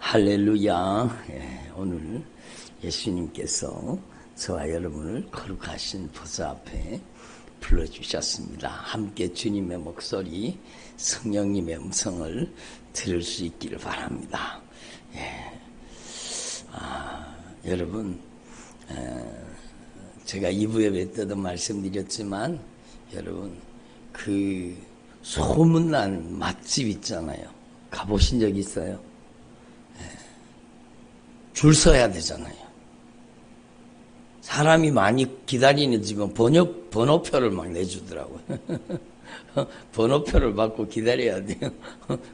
할렐루야. 오늘 예수님께서 저와 여러분을 거룩하신 보좌 앞에 불러주셨습니다. 함께 주님의 목소리, 성령님의 음성을 들을 수 있기를 바랍니다. 여러분, 제가 2부 예배 때도 말씀드렸지만 여러분, 그 소문난 맛집 있잖아요. 가보신 적 있어요? 줄 서야 되잖아요. 사람이 많이 기다리는 집은 번호표를 막 내주더라고요. 번호표를 받고 기다려야 돼요.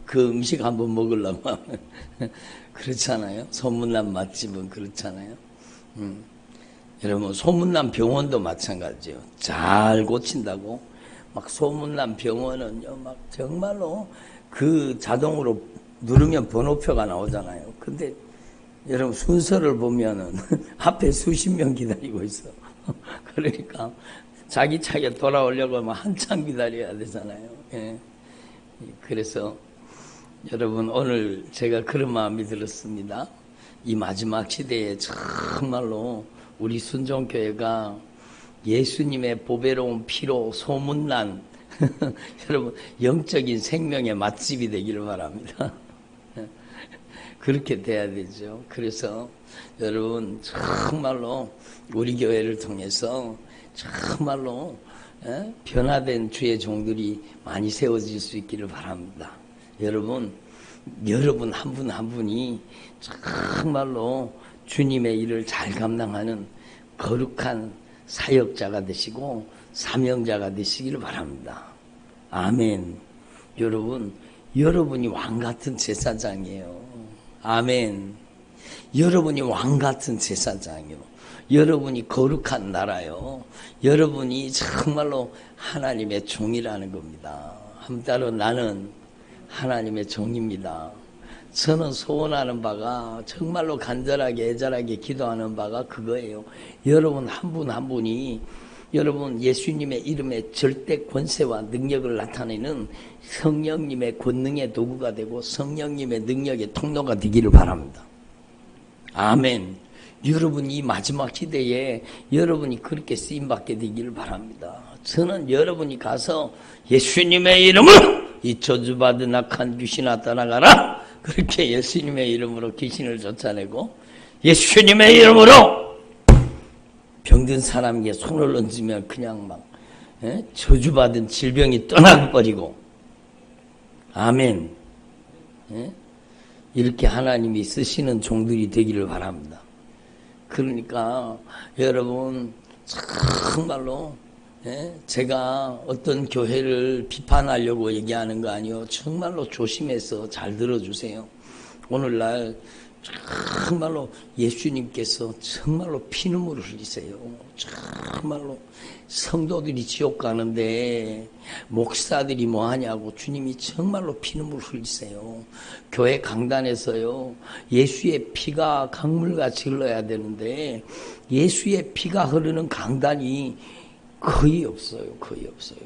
그 음식 한번 먹으려면. 그렇잖아요. 소문난 맛집은 그렇잖아요. 여러분, 소문난 병원도 마찬가지예요. 잘 고친다고. 막 소문난 병원은요, 막 정말로 그 자동으로 누르면 번호표가 나오잖아요. 근데 여러분 순서를 보면은 앞에 수십 명 기다리고 있어. 그러니까 자기 차에 돌아오려고 하면 한참 기다려야 되잖아요. 그래서 여러분 오늘 제가 그런 마음이 들었습니다. 이 마지막 시대에 정말로 우리 순종교회가 예수님의 보배로운 피로 소문난 여러분 영적인 생명의 맛집이 되기를 바랍니다. 그렇게 돼야 되죠. 그래서 여러분 정말로 우리 교회를 통해서 정말로 변화된 주의 종들이 많이 세워질 수 있기를 바랍니다. 여러분 한 분 한 분이 정말로 주님의 일을 잘 감당하는 거룩한 사역자가 되시고 사명자가 되시기를 바랍니다. 아멘. 여러분이 왕같은 제사장이에요. 아멘. 여러분이 왕같은 제사장이요. 여러분이 거룩한 나라요. 여러분이 정말로 하나님의 종이라는 겁니다. 한따로 나는 하나님의 종입니다. 저는 소원하는 바가 정말로 간절하게 애절하게 기도하는 바가 그거예요. 여러분 한 분 한 분이 여러분 예수님의 이름의 절대 권세와 능력을 나타내는 성령님의 권능의 도구가 되고 성령님의 능력의 통로가 되기를 바랍니다. 아멘. 여러분 이 마지막 시대에 여러분이 그렇게 쓰임받게 되기를 바랍니다. 저는 여러분이 가서 예수님의 이름으로 이 저주받은 악한 귀신아 떠나가라. 그렇게 예수님의 이름으로 귀신을 쫓아내고 예수님의 이름으로 병든 사람에게 손을 얹으면 그냥 막 저주받은 질병이 떠나버리고 아멘. 이렇게 하나님이 쓰시는 종들이 되기를 바랍니다. 그러니까 여러분 정말로 제가 어떤 교회를 비판하려고 얘기하는 거 아니요. 정말로 조심해서 잘 들어주세요. 오늘날 정말로 예수님께서 정말로 피눈물을 흘리세요. 정말로 성도들이 지옥 가는데 목사들이 뭐 하냐고 주님이 정말로 피눈물 흘리세요. 교회 강단에서요. 예수의 피가 강물같이 흘러야 되는데 예수의 피가 흐르는 강단이 거의 없어요. 거의 없어요.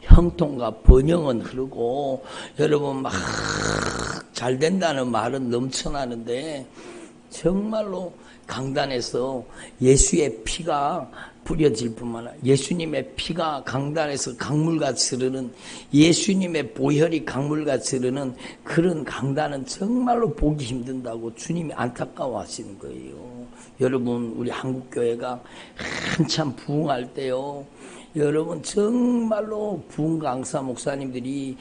형통과 번영은 흐르고 여러분 막 잘 된다는 말은 넘쳐나는데 정말로 강단에서 예수의 피가 뿌려질 뿐만 아니라 예수님의 피가 강단에서 강물같이 흐르는 예수님의 보혈이 강물같이 흐르는 그런 강단은 정말로 보기 힘든다고 주님이 안타까워하시는 거예요. 여러분 우리 한국교회가 한참 부흥할 때요. 여러분 정말로 부흥 강사 목사님들이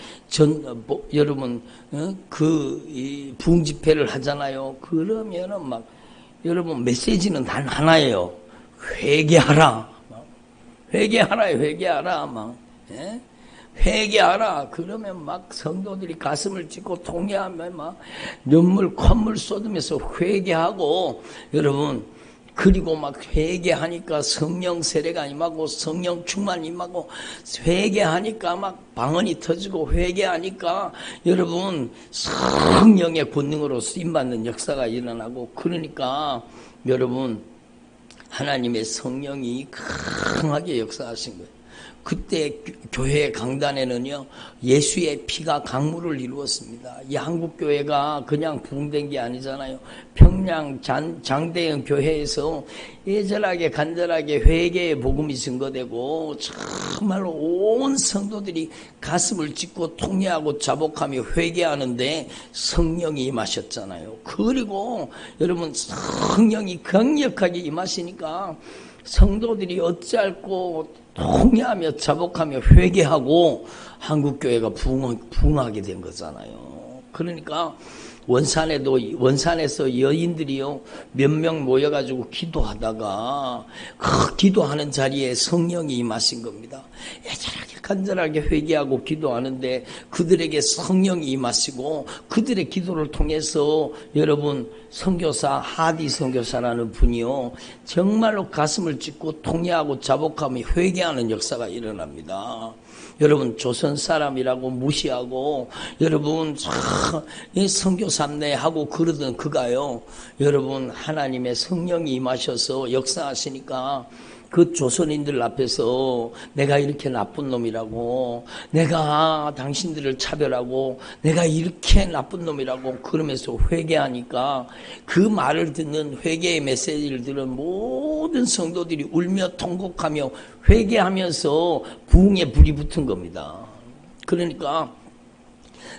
여러분 그 부흥 집회를 하잖아요. 그러면은 막 여러분 메시지는 단 하나예요. 회개하라. 회개하라. 막 회개하라. 그러면 막 성도들이 가슴을 찢고 통회하며 막 눈물 콧물 쏟으면서 회개하고 여러분. 그리고 막 회개하니까 성령 세례가 임하고 성령 충만 임하고 회개하니까 막 방언이 터지고 회개하니까 여러분 성령의 권능으로 쓰임받는 역사가 일어나고 그러니까 여러분 하나님의 성령이 강하게 역사하신 거예요. 그때 교회 강단에는요, 예수의 피가 강물을 이루었습니다. 이 한국교회가 그냥 부흥된 게 아니잖아요. 평양 장대형 교회에서 애절하게 간절하게 회개의 복음이 증거되고 정말로 온 성도들이 가슴을 찢고 통회하고 자복하며 회개하는데 성령이 임하셨잖아요. 그리고 여러분 성령이 강력하게 임하시니까 성도들이 어찌할꼬 통회하며 자복하며 회개하고 한국교회가 부흥하게 된 거잖아요. 그러니까 원산에서 여인들이요 몇 명 모여가지고 기도하다가 그 기도하는 자리에 성령이 임하신 겁니다. 애절하게 간절하게 회개하고 기도하는데 그들에게 성령이 임하시고 그들의 기도를 통해서 여러분 선교사 하디 선교사라는 분이요 정말로 가슴을 찢고 통회하고 자복하며 회개하는 역사가 일어납니다. 여러분 조선 사람이라고 무시하고 여러분 선교사네 하고 그러던 그가요 여러분 하나님의 성령이 임하셔서 역사하시니까 그 조선인들 앞에서 내가 이렇게 나쁜 놈이라고 내가 당신들을 차별하고 내가 이렇게 나쁜 놈이라고 그러면서 회개하니까 그 말을 듣는 회개의 메시지를 들은 모든 성도들이 울며 통곡하며 회개하면서 부흥의 불이 붙은 겁니다. 그러니까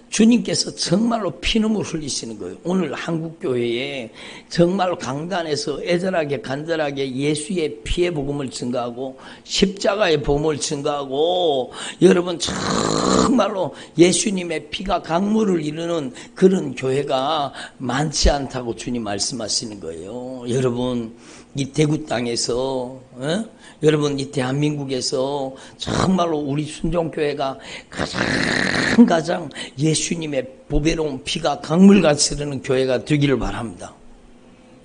주님께서 정말로 피눈물 흘리시는 거예요. 오늘 한국교회에 정말로 강단에서 애절하게 간절하게 예수의 피의 복음을 증거하고 십자가의 복음을 증거하고 여러분 정말로 예수님의 피가 강물을 이루는 그런 교회가 많지 않다고 주님 말씀하시는 거예요. 여러분 이 대구 땅에서 여러분 이 대한민국에서 정말로 우리 순종교회가 가장 예수님의 보배로운 피가 강물같이 흐르는 교회가 되기를 바랍니다.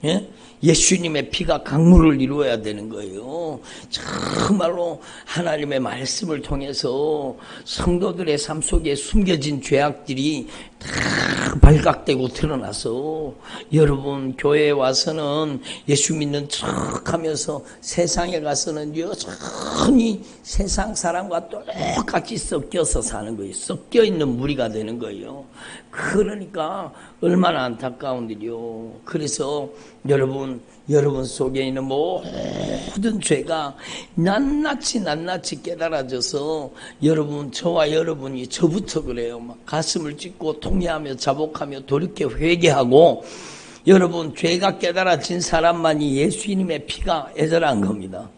예? 예수님의 피가 강물을 이루어야 되는 거예요. 정말로 하나님의 말씀을 통해서 성도들의 삶 속에 숨겨진 죄악들이 다 발각되고 드러나서 여러분 교회에 와서는 예수 믿는 척하면서 세상에 가서는 여전히 세상 사람과 똑같이 섞여서 사는 거예요. 섞여 있는 무리가 되는 거예요. 그러니까 얼마나 안타까운 일이요. 그래서 여러분 속에 있는 모든 죄가 낱낱이 깨달아져서 여러분 저와 여러분이 저부터 그래요. 막 가슴을 찢고 통회하며 자복하며 돌이켜 회개하고 여러분 죄가 깨달아진 사람만이 예수님의 피가 애절한 겁니다.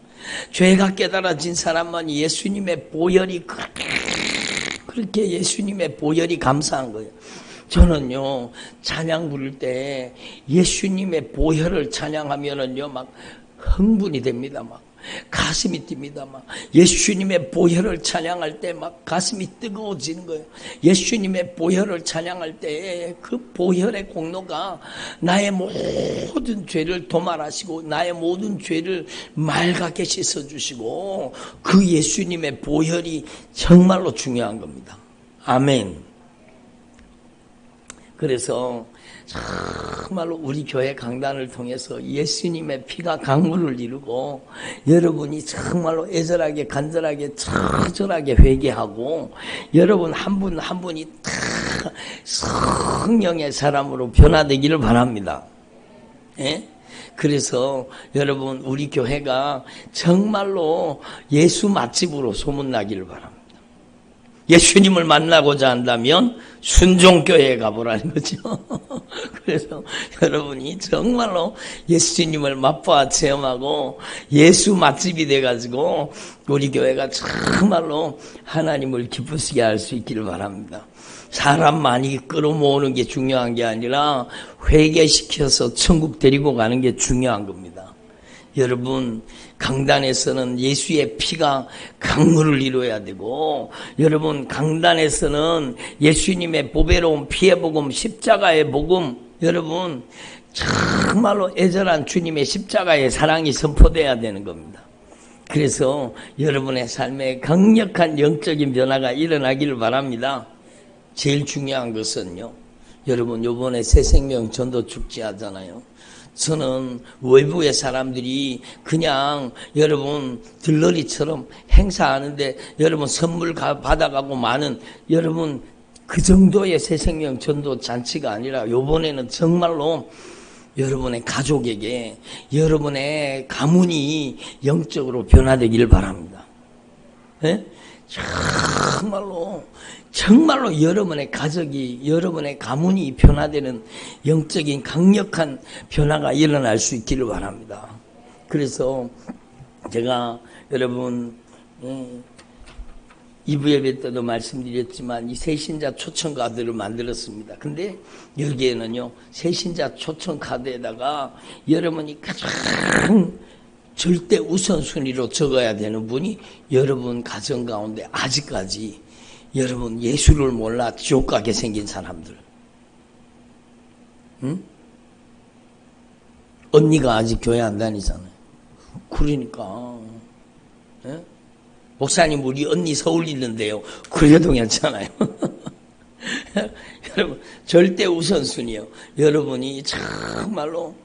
죄가 깨달아진 사람만이 예수님의 보혈이 그렇게 예수님의 보혈이 감사한 거예요. 저는요 찬양 부를 때 예수님의 보혈을 찬양하면은요 막 흥분이 됩니다. 막 가슴이 뜁니다. 막 예수님의 보혈을 찬양할 때 막 가슴이 뜨거워지는 거예요. 예수님의 보혈을 찬양할 때 그 보혈의 공로가 나의 모든 죄를 도말하시고 나의 모든 죄를 맑게 씻어주시고 그 예수님의 보혈이 정말로 중요한 겁니다. 아멘. 그래서 정말로 우리 교회 강단을 통해서 예수님의 피가 강물을 이루고 여러분이 정말로 애절하게 간절하게 처절하게 회개하고 여러분 한 분 한 분이 다 성령의 사람으로 변화되기를 바랍니다. 예? 그래서 여러분 우리 교회가 정말로 예수 맛집으로 소문나기를 바랍니다. 예수님을 만나고자 한다면 순종교회에 가보라는 거죠. 그래서 여러분이 정말로 예수님을 맛보아 체험하고 예수 맛집이 돼가지고 우리 교회가 정말로 하나님을 기쁘시게 할 수 있기를 바랍니다. 사람 많이 끌어모으는 게 중요한 게 아니라 회개시켜서 천국 데리고 가는 게 중요한 겁니다. 여러분 강단에서는 예수의 피가 강물을 이루어야 되고 여러분 강단에서는 예수님의 보배로운 피의 복음 십자가의 복음 여러분 정말로 애절한 주님의 십자가의 사랑이 선포돼야 되는 겁니다. 그래서 여러분의 삶에 강력한 영적인 변화가 일어나기를 바랍니다. 제일 중요한 것은요 여러분 요번에 새생명 전도 축제 하잖아요. 저는 외부의 사람들이 그냥 여러분 들러리처럼 행사하는데 여러분 선물 받아가고 많은 여러분 그 정도의 새생명 전도 잔치가 아니라 요번에는 정말로 여러분의 가족에게 여러분의 가문이 영적으로 변화되기를 바랍니다. 네? 정말로 여러분의 가족이 여러분의 가문이 변화되는 영적인 강력한 변화가 일어날 수 있기를 바랍니다. 그래서 제가 여러분 2부 예배 때도 말씀드렸지만 이 새신자 초청 카드를 만들었습니다. 근데 여기에는요 새신자 초청 카드에다가 여러분이 가장 절대 우선순위로 적어야 되는 분이 여러분 가정 가운데 아직까지 여러분 예수를 몰라 지옥 가게 생긴 사람들. 응? 언니가 아직 교회 안 다니잖아요. 그러니까 예? 목사님 우리 언니 서울 있는데요. 그래도 괜찮아요. 여러분 절대 우선순위요. 여러분이 정말로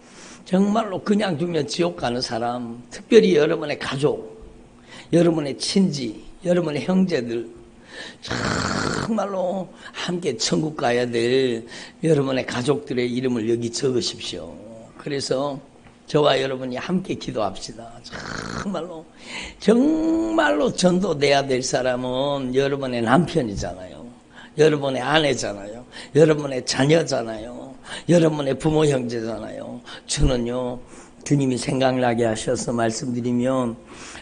그냥 두면 지옥 가는 사람, 특별히 여러분의 가족, 여러분의 친지, 여러분의 형제들, 정말로 함께 천국 가야 될 여러분의 가족들의 이름을 여기 적으십시오. 그래서 저와 여러분이 함께 기도합시다. 정말로 전도돼야 될 사람은 여러분의 남편이잖아요. 여러분의 아내잖아요. 여러분의 자녀잖아요. 여러분의 부모 형제잖아요. 저는요 주님이 생각나게 하셔서 말씀드리면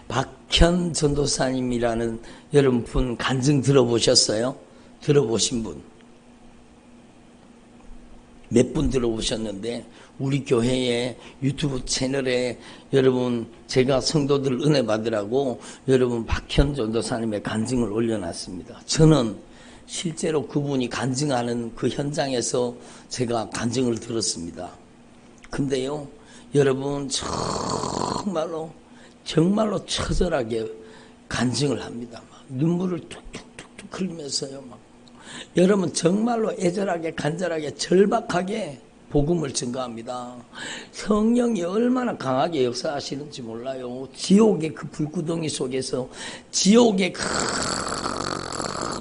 박현 전도사님이라는 여러분 분 간증 들어보셨어요? 들어보신 분? 몇 분 들어보셨는데 우리 교회의 유튜브 채널에 여러분 제가 성도들 은혜 받으라고 여러분 박현 전도사님의 간증을 올려놨습니다. 저는 실제로 그분이 간증하는 그 현장에서 제가 간증을 들었습니다. 근데요 여러분 정말로 처절하게 간증을 합니다. 막 눈물을 툭툭툭툭 흘리면서요. 막 여러분 정말로 애절하게 간절하게 절박하게 복음을 증거합니다. 성령이 얼마나 강하게 역사하시는지 몰라요. 지옥의 그 불구덩이 속에서 지옥의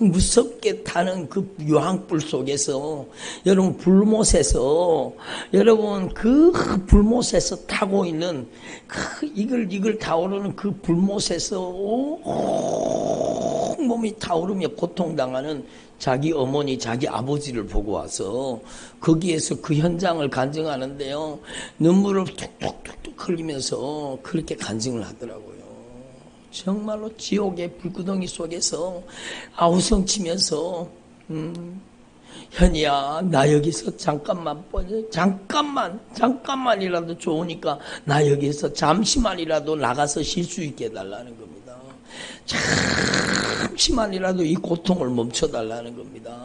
무섭게 타는 그 유황불 속에서 여러분 불못에서 여러분 그 불못에서 타고 있는 그 이글 타오르는 그 불못에서 몸이 타오르며 고통당하는 자기 어머니 자기 아버지를 보고 와서 거기에서 그 현장을 간증하는데요 눈물을 툭툭툭툭 흘리면서 그렇게 간증을 하더라고요. 정말로 지옥의 불구덩이 속에서 아우성치면서 현이야 나 여기서 잠깐만이라도 좋으니까 나 여기서 잠시만이라도 나가서 쉴 수 있게 해달라는 겁니다. 잠시만이라도 이 고통을 멈춰달라는 겁니다.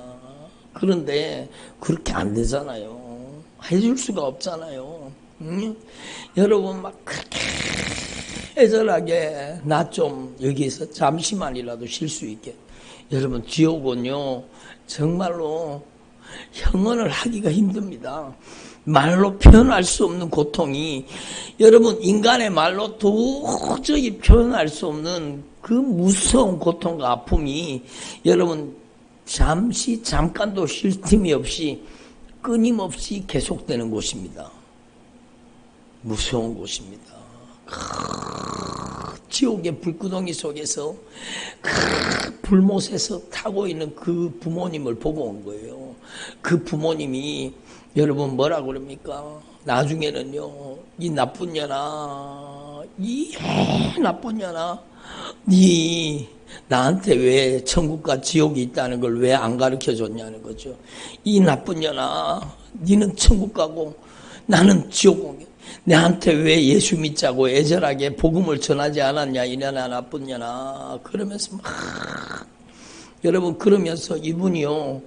그런데 그렇게 안 되잖아요. 해줄 수가 없잖아요. 여러분 막 그렇게 애절하게 나 좀 여기서 잠시만이라도 쉴 수 있게. 여러분 지옥은요 정말로 형언을 하기가 힘듭니다. 말로 표현할 수 없는 고통이 여러분 인간의 말로 도저히 표현할 수 없는 그 무서운 고통과 아픔이 여러분 잠깐도 쉴 틈이 없이 끊임없이 계속되는 곳입니다. 무서운 곳입니다. 지옥의 불구덩이 속에서 불못에서 타고 있는 그 부모님을 보고 온 거예요. 그 부모님이 여러분 뭐라 그럽니까? 나중에는요 이 나쁜 년아 니 나한테 왜 천국과 지옥이 있다는 걸 왜 안 가르쳐 줬냐는 거죠. 이 나쁜 년아 니는 천국 가고 나는 지옥 가게 내한테 왜 예수 믿자고 애절하게 복음을 전하지 않았냐 이년아 나쁜 년아 그러면서 막 여러분 그러면서 이분이요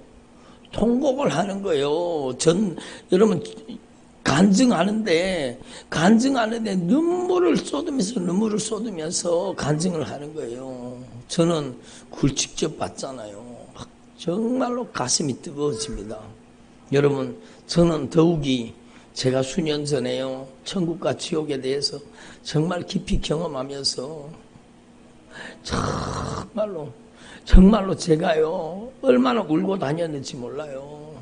통곡을 하는 거예요. 여러분 간증하는데 눈물을 쏟으면서 간증을 하는 거예요. 저는 그걸 직접 봤잖아요. 정말로 가슴이 뜨거워집니다. 여러분 저는 더욱이 제가 수년 전에요, 천국과 지옥에 대해서 정말 깊이 경험하면서 정말로 제가요, 얼마나 울고 다녔는지 몰라요.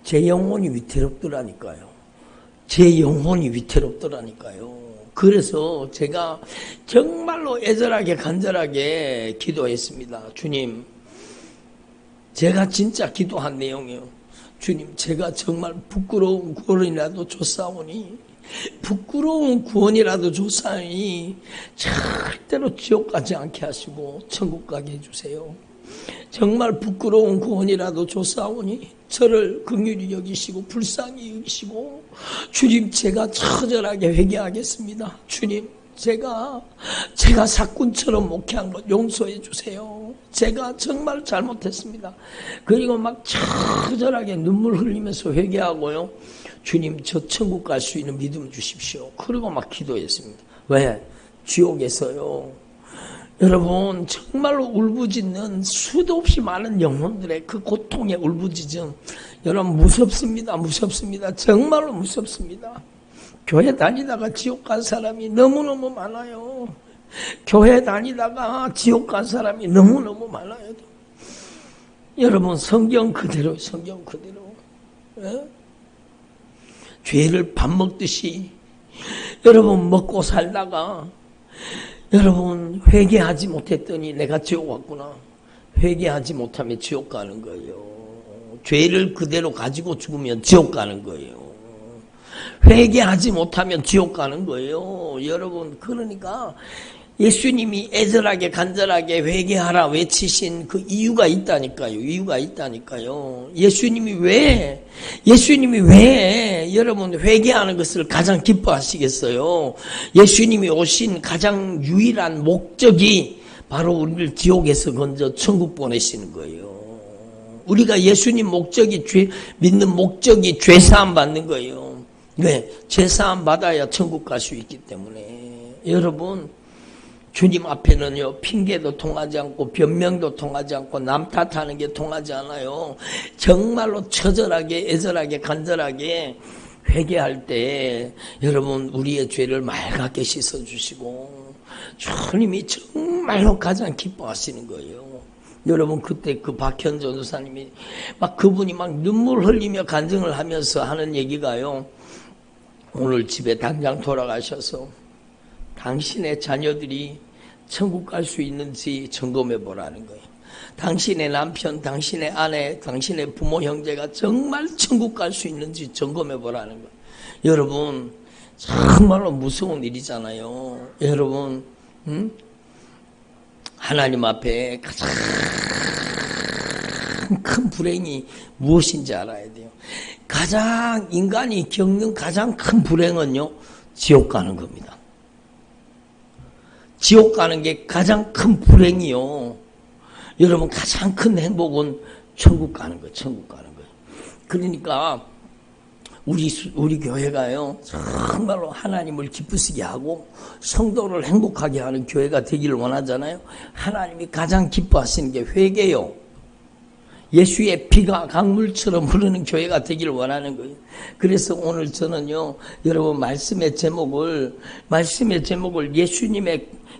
제 영혼이 위태롭더라니까요. 제 영혼이 위태롭더라니까요. 그래서 제가 정말로 애절하게 간절하게 기도했습니다. 주님, 제가 진짜 기도한 내용이요. 주님, 제가 정말 부끄러운 구원이라도 줬사오니, 부끄러운 구원이라도 줬사오니 절대로 지옥 가지 않게 하시고 천국 가게 해주세요. 정말 부끄러운 구원이라도 줬사오니 저를 긍휼히 여기시고 불쌍히 여기시고, 주님, 제가 처절하게 회개하겠습니다. 주님, 제가 사꾼처럼 목회한 것 용서해 주세요. 제가 정말 잘못했습니다. 그리고 막 처절하게 눈물 흘리면서 회개하고요, 주님, 저 천국 갈 수 있는 믿음 주십시오. 그리고 막 기도했습니다. 왜? 지옥에서요, 여러분, 정말로 울부짖는 수도 없이 많은 영혼들의 그 고통의 울부짖음, 여러분, 무섭습니다. 무섭습니다. 정말로 무섭습니다. 교회 다니다가 지옥 간 사람이 너무너무 많아요. 교회 다니다가 지옥 간 사람이 너무너무 많아요. 여러분, 성경 그대로, 성경 그대로. 예? 죄를 밥 먹듯이 여러분 먹고 살다가 여러분 회개하지 못했더니 내가 지옥 왔구나. 회개하지 못하면 지옥 가는 거예요. 죄를 그대로 가지고 죽으면 지옥 가는 거예요. 회개하지 못하면 지옥 가는 거예요. 여러분, 그러니까 예수님이 애절하게 간절하게 회개하라 외치신 그 이유가 있다니까요. 이유가 있다니까요. 예수님이 왜 여러분 회개하는 것을 가장 기뻐하시겠어요? 예수님이 오신 가장 유일한 목적이 바로 우리를 지옥에서 건져 천국 보내시는 거예요. 우리가 예수님 목적이 믿는 목적이 죄사함 받는 거예요. 왜? 죄사함 받아야 천국 갈 수 있기 때문에. 여러분, 주님 앞에는요, 핑계도 통하지 않고 변명도 통하지 않고 남 탓하는 게 통하지 않아요. 정말로 처절하게 애절하게 간절하게 회개할 때 여러분 우리의 죄를 맑게 씻어주시고 주님이 정말로 가장 기뻐하시는 거예요. 여러분, 그때 그 박현 전도사님이 그분이 눈물 흘리며 간증을 하면서 하는 얘기가요, 오늘 집에 당장 돌아가셔서 당신의 자녀들이 천국 갈 수 있는지 점검해 보라는 거예요. 당신의 남편, 당신의 아내, 당신의 부모, 형제가 정말 천국 갈 수 있는지 점검해 보라는 거예요. 여러분, 정말로 무서운 일이잖아요. 여러분, 하나님 앞에 가장 큰 불행이 무엇인지 알아야 돼요. 인간이 겪는 가장 큰 불행은요, 지옥 가는 겁니다. 지옥 가는 게 가장 큰 불행이요. 여러분, 가장 큰 행복은 천국 가는 거예요. 천국 가는 거예요. 그러니까 우리 교회가요, 정말로 하나님을 기쁘시게 하고 성도를 행복하게 하는 교회가 되기를 원하잖아요. 하나님이 가장 기뻐하시는 게 회개요. 예수의 피가 강물처럼 흐르는 교회가 되기를 원하는 거예요. 그래서 오늘 저는요, 여러분, 말씀의 제목을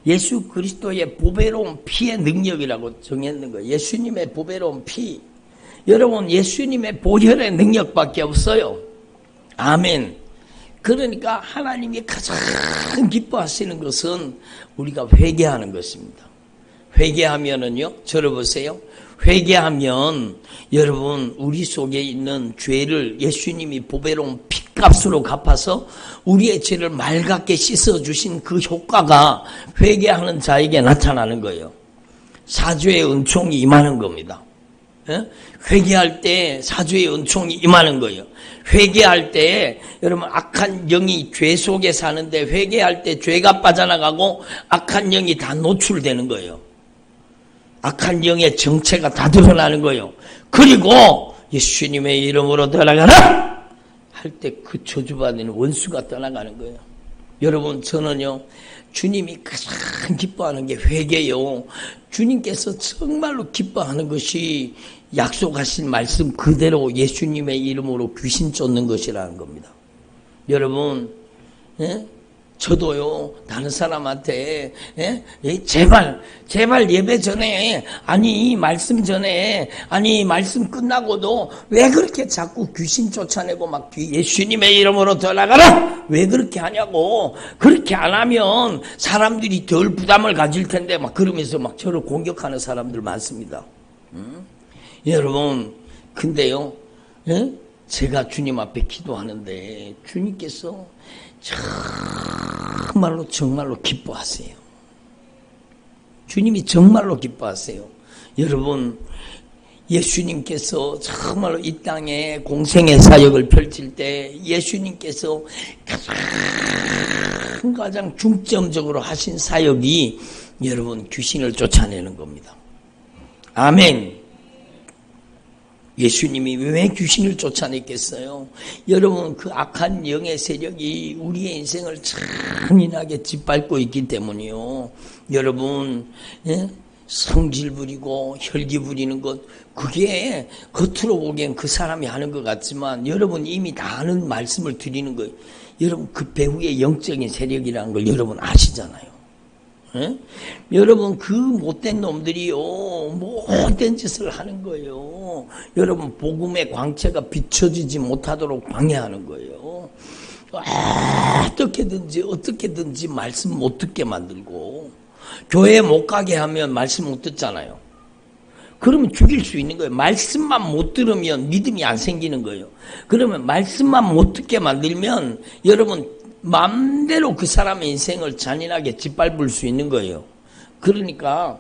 예수 그리스도의 보배로운 피의 능력이라고 정했는 거예요. 예수님의 보배로운 피. 여러분, 예수님의 보혈의 능력밖에 없어요. 아멘. 그러니까 하나님이 가장 기뻐하시는 것은 우리가 회개하는 것입니다. 회개하면은요, 저를 보세요. 회개하면 여러분 우리 속에 있는 죄를 예수님이 보배로운 핏값으로 갚아서 우리의 죄를 맑게 씻어주신 그 효과가 회개하는 자에게 나타나는 거예요. 사죄의 은총이 임하는 겁니다. 회개할 때 사죄의 은총이 임하는 거예요. 회개할 때 여러분 악한 영이 죄 속에 사는데 회개할 때 죄가 빠져나가고 악한 영이 다 노출되는 거예요. 악한 영의 정체가 다 드러나는 거예요. 그리고 예수님의 이름으로 떠나가라 할 때 그 저주받는 원수가 떠나가는 거예요. 여러분, 저는요, 주님이 가장 기뻐하는 게 회개요. 주님께서 정말로 기뻐하는 것이 약속하신 말씀 그대로 예수님의 이름으로 귀신 쫓는 것이라는 겁니다. 여러분, 예? 저도요, 다른 사람한테, 예? 제발 예배 전에, 아니, 말씀 전에, 아니, 말씀 끝나고도 왜 그렇게 자꾸 귀신 쫓아내고 막 예수님의 이름으로 돌아가라! 왜 그렇게 하냐고. 그렇게 안 하면 사람들이 덜 부담을 가질 텐데, 막 그러면서 막 저를 공격하는 사람들 많습니다. 여러분, 근데요, 예? 제가 주님 앞에 기도하는데, 주님께서 정말로 기뻐하세요. 주님이 정말로 기뻐하세요. 여러분, 예수님께서 정말로 이 땅에 공생의 사역을 펼칠 때 예수님께서 가장 중점적으로 하신 사역이 여러분 귀신을 쫓아내는 겁니다. 아멘. 예수님이 왜 귀신을 쫓아냈겠어요? 여러분, 그 악한 영의 세력이 우리의 인생을 잔인하게 짓밟고 있기 때문이요. 여러분, 예? 성질 부리고 혈기 부리는 것, 그게 겉으로 보기엔 그 사람이 하는 것 같지만 여러분 이미 다 아는 말씀을 드리는 거예요. 여러분, 그 배후의 영적인 세력이라는 걸 여러분 아시잖아요. 예? 여러분, 그 못된 놈들이요, 못된 짓을 하는 거예요. 여러분, 복음의 광채가 비춰지지 못하도록 방해하는 거예요. 어떻게든지 말씀 못 듣게 만들고, 교회 못 가게 하면 말씀 못 듣잖아요. 그러면 죽일 수 있는 거예요. 말씀만 못 들으면 믿음이 안 생기는 거예요. 그러면 말씀만 못 듣게 만들면 여러분, 마음대로 그 사람의 인생을 잔인하게 짓밟을 수 있는 거예요. 그러니까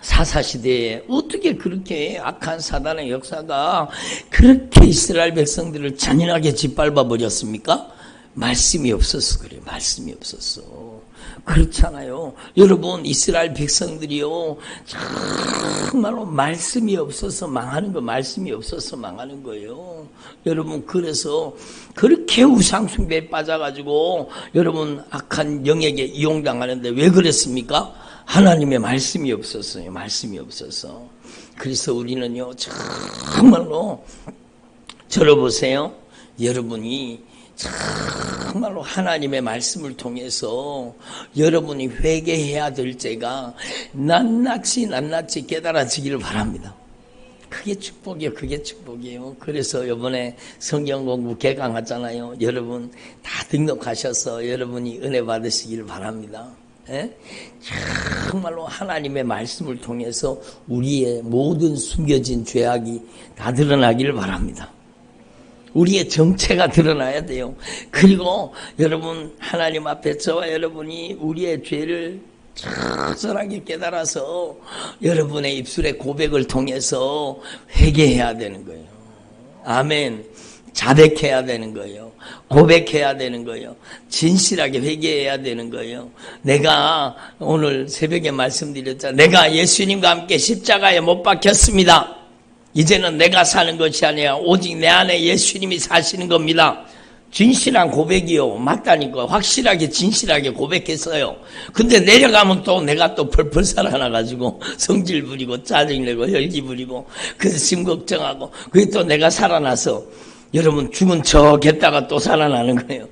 사사시대에 어떻게 그렇게 악한 사단의 역사가 그렇게 이스라엘 백성들을 잔인하게 짓밟아 버렸습니까? 말씀이 없어서 그래요. 말씀이 없었어. 그렇잖아요. 여러분, 이스라엘 백성들이요, 정말로 말씀이 없어서 망하는 거, 말씀이 없어서 망하는 거예요. 여러분, 그래서 그렇게 우상숭배에 빠져가지고 여러분 악한 영에게 이용당하는데 왜 그랬습니까? 하나님의 말씀이 없었어요. 말씀이 없어서. 그래서 우리는요, 정말로 저를 보세요. 여러분이 정말로 하나님의 말씀을 통해서 여러분이 회개해야 될 죄가 낱낱이 깨달아지기를 바랍니다. 그게 축복이에요. 그게 축복이에요. 그래서 이번에 성경 공부 개강하잖아요. 여러분 다 등록하셔서 여러분이 은혜 받으시기를 바랍니다. 예? 정말로 하나님의 말씀을 통해서 우리의 모든 숨겨진 죄악이 다 드러나기를 바랍니다. 우리의 정체가 드러나야 돼요. 그리고 여러분, 하나님 앞에 저와 여러분이 우리의 죄를 적절하게 깨달아서 여러분의 입술의 고백을 통해서 회개해야 되는 거예요. 아멘. 자백해야 되는 거예요. 고백해야 되는 거예요. 진실하게 회개해야 되는 거예요. 내가 오늘 새벽에 말씀드렸잖아요. 내가 예수님과 함께 십자가에 못 박혔습니다. 이제는 내가 사는 것이 아니라 오직 내 안에 예수님이 사시는 겁니다. 진실한 고백이요. 맞다니까. 확실하게 진실하게 고백했어요. 근데 내려가면 또 내가 또 펄펄 살아나가지고 성질 부리고 짜증내고 혈기 부리고 그래서 심 걱정하고 그게 또 내가 살아나서 여러분 죽은 척 했다가 또 살아나는 거예요.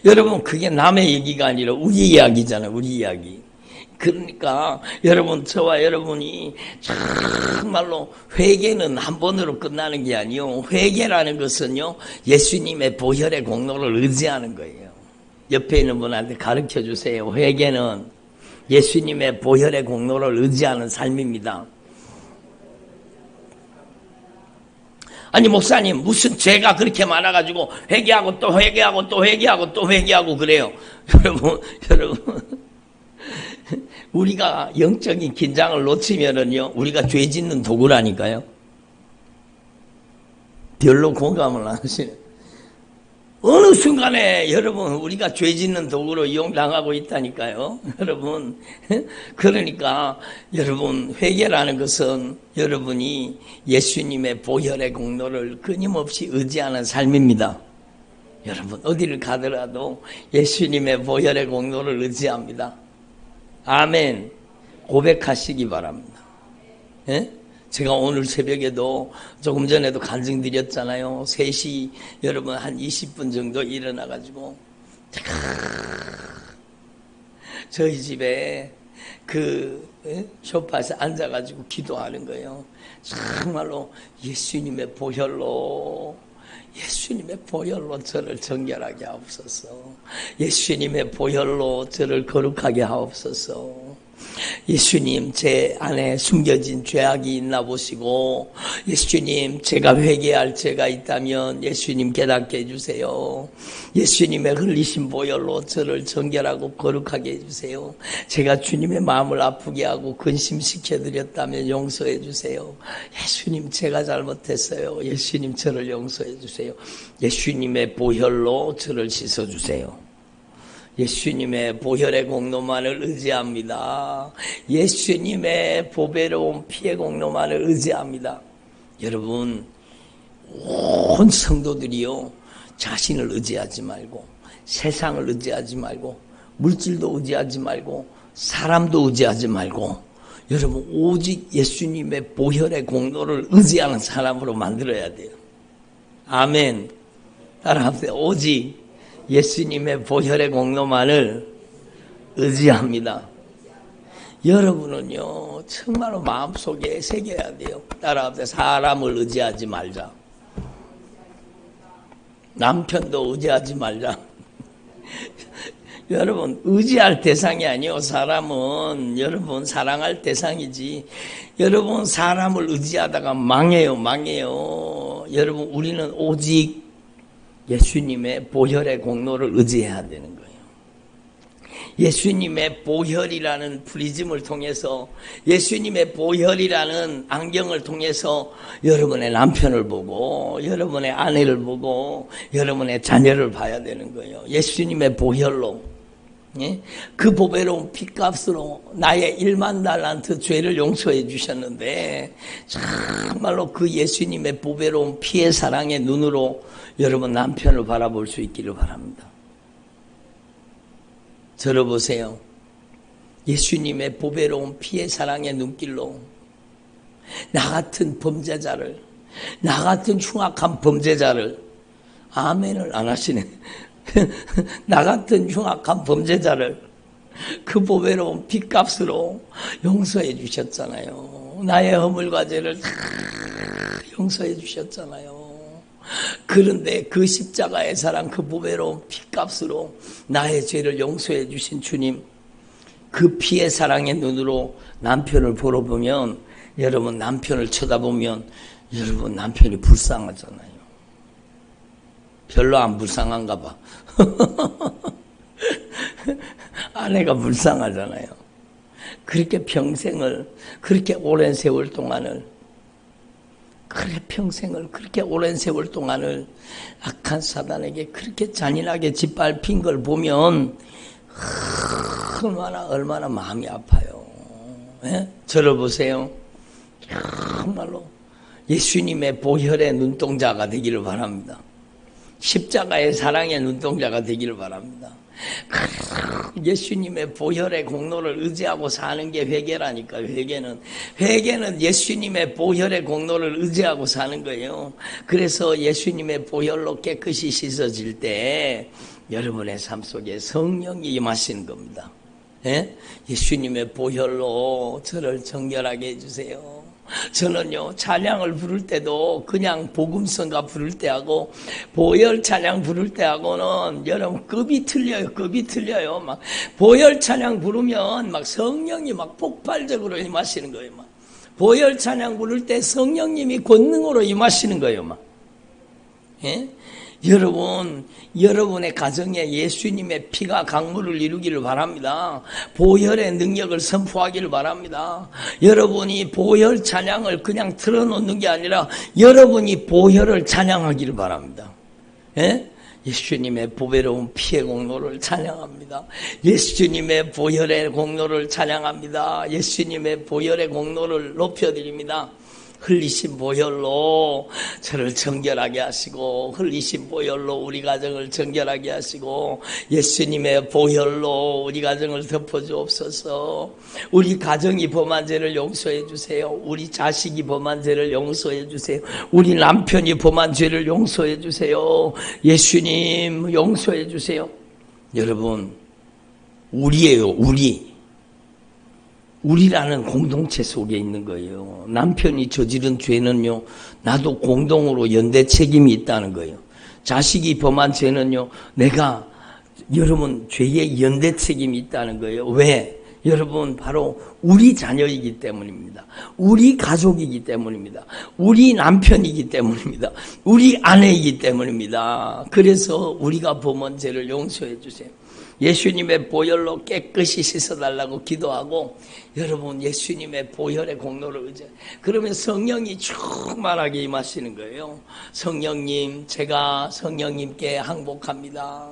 여러분 그게 남의 얘기가 아니라 우리 이야기잖아요. 우리 이야기. 그러니까 여러분 저와 여러분이 정말로 회개는 한 번으로 끝나는 게 아니요. 회개라는 것은요. 예수님의 보혈의 공로를 의지하는 거예요. 옆에 있는 분한테 가르쳐 주세요. 회개는 예수님의 보혈의 공로를 의지하는 삶입니다. 아니 목사님 무슨 죄가 그렇게 많아가지고 회개하고 또 회개하고 또 회개하고 또 회개하고 그래요. 여러분 우리가 영적인 긴장을 놓치면은요, 우리가 죄 짓는 도구라니까요. 별로 공감을 안 하시네. 어느 순간에 여러분, 우리가 죄 짓는 도구로 이용당하고 있다니까요. 여러분, 그러니까 여러분, 회개라는 것은 여러분이 예수님의 보혈의 공로를 끊임없이 의지하는 삶입니다. 여러분, 어디를 가더라도 예수님의 보혈의 공로를 의지합니다. 아멘. 고백하시기 바랍니다. 예? 제가 오늘 새벽에도 조금 전에도 간증드렸잖아요. 3시 여러분 한 20분 정도 일어나가지고 저희 집에 그 소파에서 앉아가지고 기도하는 거예요. 정말로 예수님의 보혈로 저를 정결하게 하옵소서. 예수님의 보혈로 저를 거룩하게 하옵소서. 예수님, 제 안에 숨겨진 죄악이 있나 보시고, 예수님, 제가 회개할 죄가 있다면 예수님 깨닫게 해주세요. 예수님의 흘리신 보혈로 저를 정결하고 거룩하게 해주세요. 제가 주님의 마음을 아프게 하고 근심시켜드렸다면 용서해 주세요. 예수님, 제가 잘못했어요. 예수님, 저를 용서해 주세요. 예수님의 보혈로 저를 씻어주세요. 예수님의 보혈의 공로만을 의지합니다. 예수님의 보배로운 피의 공로만을 의지합니다. 여러분, 온 성도들이요, 자신을 의지하지 말고, 세상을 의지하지 말고, 물질도 의지하지 말고, 사람도 의지하지 말고, 여러분, 오직 예수님의 보혈의 공로를 의지하는 사람으로 만들어야 돼요. 아멘. 따라합시다. 오직 예수님의 보혈의 공로만을 의지합니다. 여러분은요, 정말로 마음속에 새겨야 돼요. 따라합시다. 사람을 의지하지 말자. 남편도 의지하지 말자. 여러분, 의지할 대상이 아니요. 사람은 여러분 사랑할 대상이지. 여러분 사람을 의지하다가 망해요. 여러분, 우리는 오직 예수님의 보혈의 공로를 의지해야 되는 거예요. 예수님의 보혈이라는 프리즘을 통해서, 예수님의 보혈이라는 안경을 통해서 여러분의 남편을 보고, 여러분의 아내를 보고, 여러분의 자녀를 봐야 되는 거예요. 예수님의 보혈로, 그 보배로운 핏값으로 나의 1만 달란트 죄를 용서해 주셨는데, 정말로 그 예수님의 보배로운 피의 사랑의 눈으로 여러분 남편을 바라볼 수 있기를 바랍니다. 저를 보세요. 예수님의 보배로운 피의 사랑의 눈길로 나 같은 범죄자를, 나 같은 흉악한 범죄자를, 아멘을 안 하시네. 나 같은 흉악한 범죄자를 그 보배로운 핏값으로 용서해 주셨잖아요. 나의 허물과 죄를 다 용서해 주셨잖아요. 그런데 그 십자가의 사랑, 그 보배로운 핏값으로 나의 죄를 용서해 주신 주님, 그 피의 사랑의 눈으로 남편을 보러 보면, 여러분 남편을 쳐다보면 여러분 남편이 불쌍하잖아요. 별로 안 불쌍한가 봐. 아내가 불쌍하잖아요. 그렇게 평생을, 그렇게 오랜 세월 동안을, 그렇게 오랜 세월 동안을 악한 사단에게 그렇게 잔인하게 짓밟힌 걸 보면 얼마나 마음이 아파요. 예? 저를 보세요. 정말로 예수님의 보혈의 눈동자가 되기를 바랍니다. 십자가의 사랑의 눈동자가 되기를 바랍니다. 예수님의 보혈의 공로를 의지하고 사는 게 회개라니까. 회개는 예수님의 보혈의 공로를 의지하고 사는 거예요. 그래서 예수님의 보혈로 깨끗이 씻어질 때 여러분의 삶 속에 성령이 임하시는 겁니다. 예? 예수님의 보혈로 저를 정결하게 해주세요. 저는요, 찬양을 부를 때도 그냥 복음성가 부를 때하고 보혈 찬양 부를 때하고는 여러분 급이 틀려요. 막 보혈 찬양 부르면 막 성령이 막 폭발적으로 임하시는 거예요. 막 보혈 찬양 부를 때 성령님이 권능으로 임하시는 거예요. 막 예? 여러분의 가정에 예수님의 피가 강물을 이루기를 바랍니다. 보혈의 능력을 선포하기를 바랍니다. 여러분이 보혈 찬양을 그냥 틀어놓는 게 아니라 여러분이 보혈을 찬양하기를 바랍니다. 예? 예수님의 보배로운 피의 공로를 찬양합니다. 예수님의 보혈의 공로를 찬양합니다. 예수님의 보혈의 공로를 높여드립니다. 흘리신 보혈로 저를 정결하게 하시고, 흘리신 보혈로 우리 가정을 정결하게 하시고, 예수님의 보혈로 우리 가정을 덮어주옵소서. 우리 가정이 범한 죄를 용서해 주세요. 우리 자식이 범한 죄를 용서해 주세요. 우리 남편이 범한 죄를 용서해 주세요. 예수님 용서해 주세요. 여러분, 우리예요, 우리라는 공동체 속에 있는 거예요. 남편이 저지른 죄는요, 나도 공동으로 연대 책임이 있다는 거예요. 자식이 범한 죄는요, 내가, 여러분, 죄의 연대 책임이 있다는 거예요. 왜? 여러분, 바로 우리 자녀이기 때문입니다. 우리 가족이기 때문입니다. 우리 남편이기 때문입니다. 우리 아내이기 때문입니다. 그래서 우리가 범한 죄를 용서해 주세요. 예수님의 보혈로 깨끗이 씻어달라고 기도하고, 여러분 예수님의 보혈의 공로를 의지해. 그러면 성령이 충만하게 임하시는 거예요. 성령님, 제가 성령님께 항복합니다.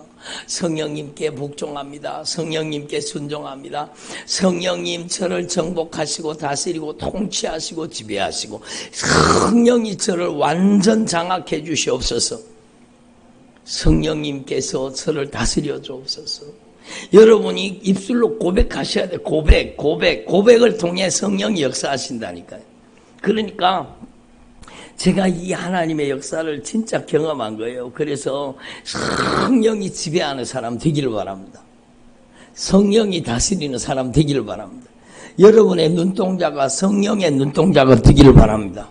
성령님께 복종합니다. 성령님께 순종합니다. 성령님 저를 정복하시고 다스리고 통치하시고 지배하시고, 성령이 저를 완전 장악해 주시옵소서. 성령님께서 저를 다스려 주옵소서. 여러분이 입술로 고백하셔야 돼요. 고백을 통해 성령이 역사하신다니까요. 그러니까 제가 이 하나님의 역사를 진짜 경험한 거예요. 그래서 성령이 지배하는 사람 되기를 바랍니다. 성령이 다스리는 사람 되기를 바랍니다. 여러분의 눈동자가 성령의 눈동자가 되기를 바랍니다.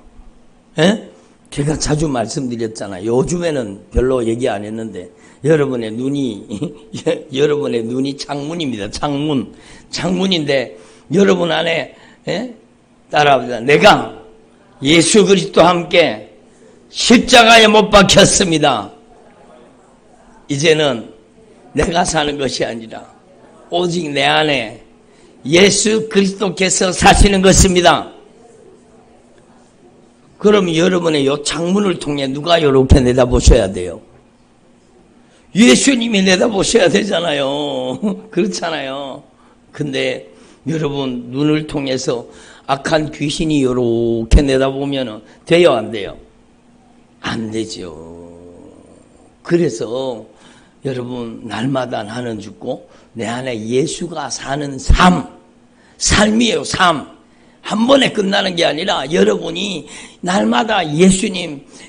예? 제가 자주 말씀드렸잖아요. 요즘에는 별로 얘기 안 했는데, 여러분의 눈이 창문입니다. 창문인데, 여러분 안에, 따라합니다. 내가 예수 그리스도와 함께 십자가에 못 박혔습니다. 이제는 내가 사는 것이 아니라, 오직 내 안에 예수 그리스도께서 사시는 것입니다. 그럼 여러분의 요 창문을 통해 누가 이렇게 내다보셔야 돼요? 예수님이 내다보셔야 되잖아요. 그렇잖아요. 근데 여러분 눈을 통해서 악한 귀신이 이렇게 내다보면 돼요, 안 돼요? 안 되죠. 그래서 여러분 날마다 나는 죽고 내 안에 예수가 사는 삶이에요. 삶. 한 번에 끝나는 게 아니라 여러분이 날마다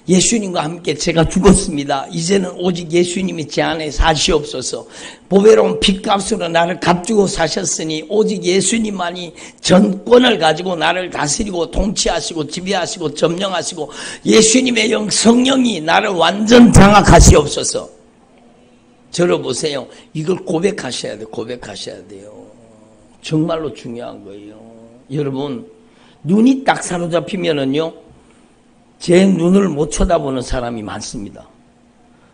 예수님과 함께 제가 죽었습니다. 이제는 오직 예수님이 제 안에 사시옵소서. 보배로운 핏값으로 나를 값주고 사셨으니 오직 예수님만이 전권을 가지고 나를 다스리고 통치하시고 지배하시고 점령하시고, 예수님의 영 성령이 나를 완전 장악하시옵소서. 저를 보세요. 이걸 고백하셔야 돼요. 고백하셔야 돼요. 정말로 중요한 거예요. 여러분, 눈이 딱 사로잡히면은요, 제 눈을 못 쳐다보는 사람이 많습니다.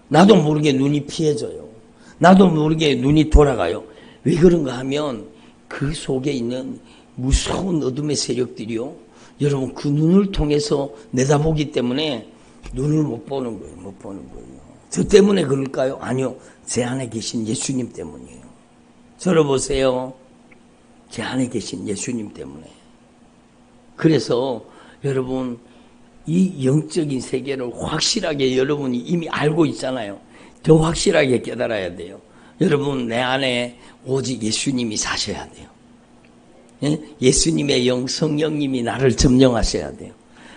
나도 모르게 눈이 피해져요. 나도 모르게 눈이 돌아가요. 왜 그런가 하면 그 속에 있는 무서운 어둠의 세력들이요, 여러분 그 눈을 통해서 내다보기 때문에 눈을 못 보는 거예요. 못 보는 거예요. 저 때문에 그럴까요? 아니요. 제 안에 계신 예수님 때문이에요. 저를 보세요. 제 안에 계신 예수님 때문에. 그래서 여러분 이 영적인 세계를 확실하게 여러분이 이미 알고 있잖아요. 더 확실하게 깨달아야 돼요. 여러분 내 안에 오직 예수님이 사셔야 돼요. 예수님의 영 성령님이 나를 점령하셔야 돼요.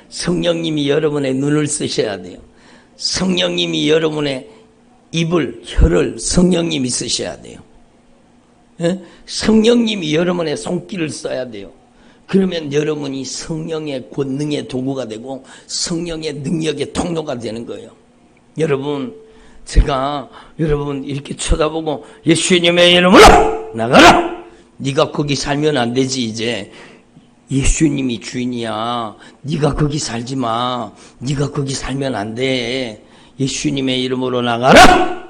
성령님이 여러분의 눈을 쓰셔야 돼요. 성령님이 여러분의 입을, 혀를 성령님이 쓰셔야 돼요. 성령님이 여러분의 손길을 써야 돼요. 그러면 여러분이 성령의 권능의 도구가 되고 성령의 능력의 통로가 되는 거예요. 여러분, 제가 여러분 이렇게 쳐다보고 예수님의 이름으로 나가라! 네가 거기 살면 안 되지. 이제 예수님이 주인이야. 네가 거기 살지 마. 네가 거기 살면 안 돼. 예수님의 이름으로 나가라!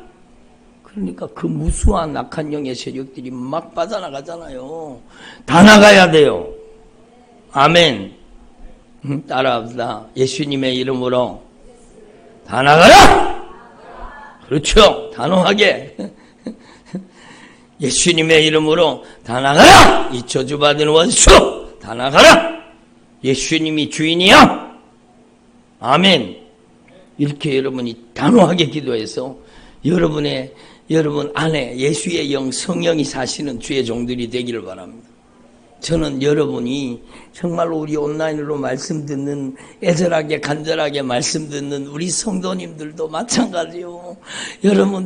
그러니까 그 무수한 악한 영의 세력들이 막 빠져나가잖아요. 다 나가야 돼요. 아멘. 따라합시다. 예수님의 이름으로 다 나가라! 그렇죠. 단호하게. 예수님의 이름으로 다 나가라! 이 저주받은 원수 다 나가라! 예수님이 주인이야! 아멘. 이렇게 여러분이 단호하게 기도해서 여러분 안에 예수의 영, 성령이 사시는 주의 종들이 되기를 바랍니다. 저는 여러분이 정말로 우리 온라인으로 말씀 듣는, 애절하게 간절하게 말씀 듣는 우리 성도님들도 마찬가지요.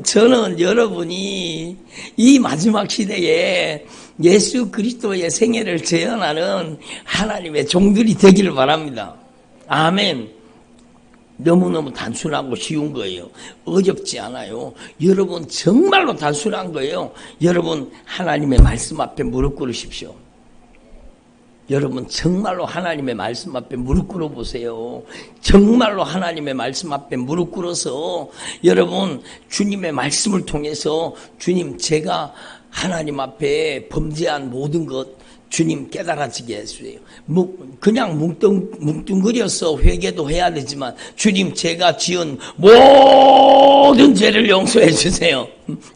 저는 여러분이 이 마지막 시대에 예수 그리스도의 생애를 재현하는 하나님의 종들이 되기를 바랍니다. 아멘. 너무너무 단순하고 쉬운 거예요. 어렵지 않아요. 여러분 정말로 단순한 거예요. 여러분 하나님의 말씀 앞에 무릎 꿇으십시오. 여러분 정말로 하나님의 말씀 앞에 무릎 꿇어 보세요. 정말로 하나님의 말씀 앞에 무릎 꿇어서 여러분 주님의 말씀을 통해서 주님, 제가 하나님 앞에 범죄한 모든 것 주님 깨달아지게 해주세요. 그냥 뭉뚱그려서 회개도 해야 되지만 주님, 제가 지은 모든 죄를 용서해 주세요.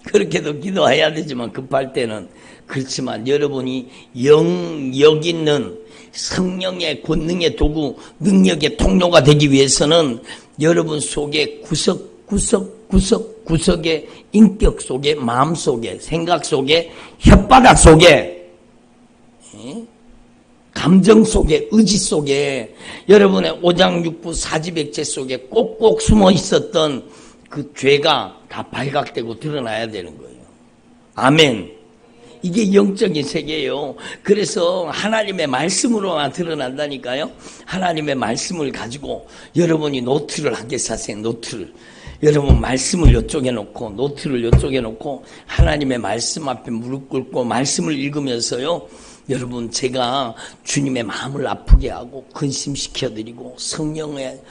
그렇게도 기도해야 되지만 급할 때는. 그렇지만 여러분이 영역 있는 성령의 권능의 도구, 능력의 통로가 되기 위해서는 여러분 속에 구석구석의 인격 속에, 마음 속에, 생각 속에, 혓바닥 속에, 감정 속에, 의지 속에, 여러분의 오장육부 사지백체 속에 꼭꼭 숨어 있었던 그 죄가 다 발각되고 드러나야 되는 거예요. 아멘. 이게 영적인 세계예요. 그래서 하나님의 말씀으로만 드러난다니까요. 하나님의 말씀을 가지고 여러분이 노트를 하게 사세요. 노트를. 여러분 말씀을 이쪽에 놓고, 노트를 이쪽에 놓고 하나님의 말씀 앞에 무릎 꿇고 말씀을 읽으면서요, 여러분, 제가 주님의 마음을 아프게 하고 근심시켜드리고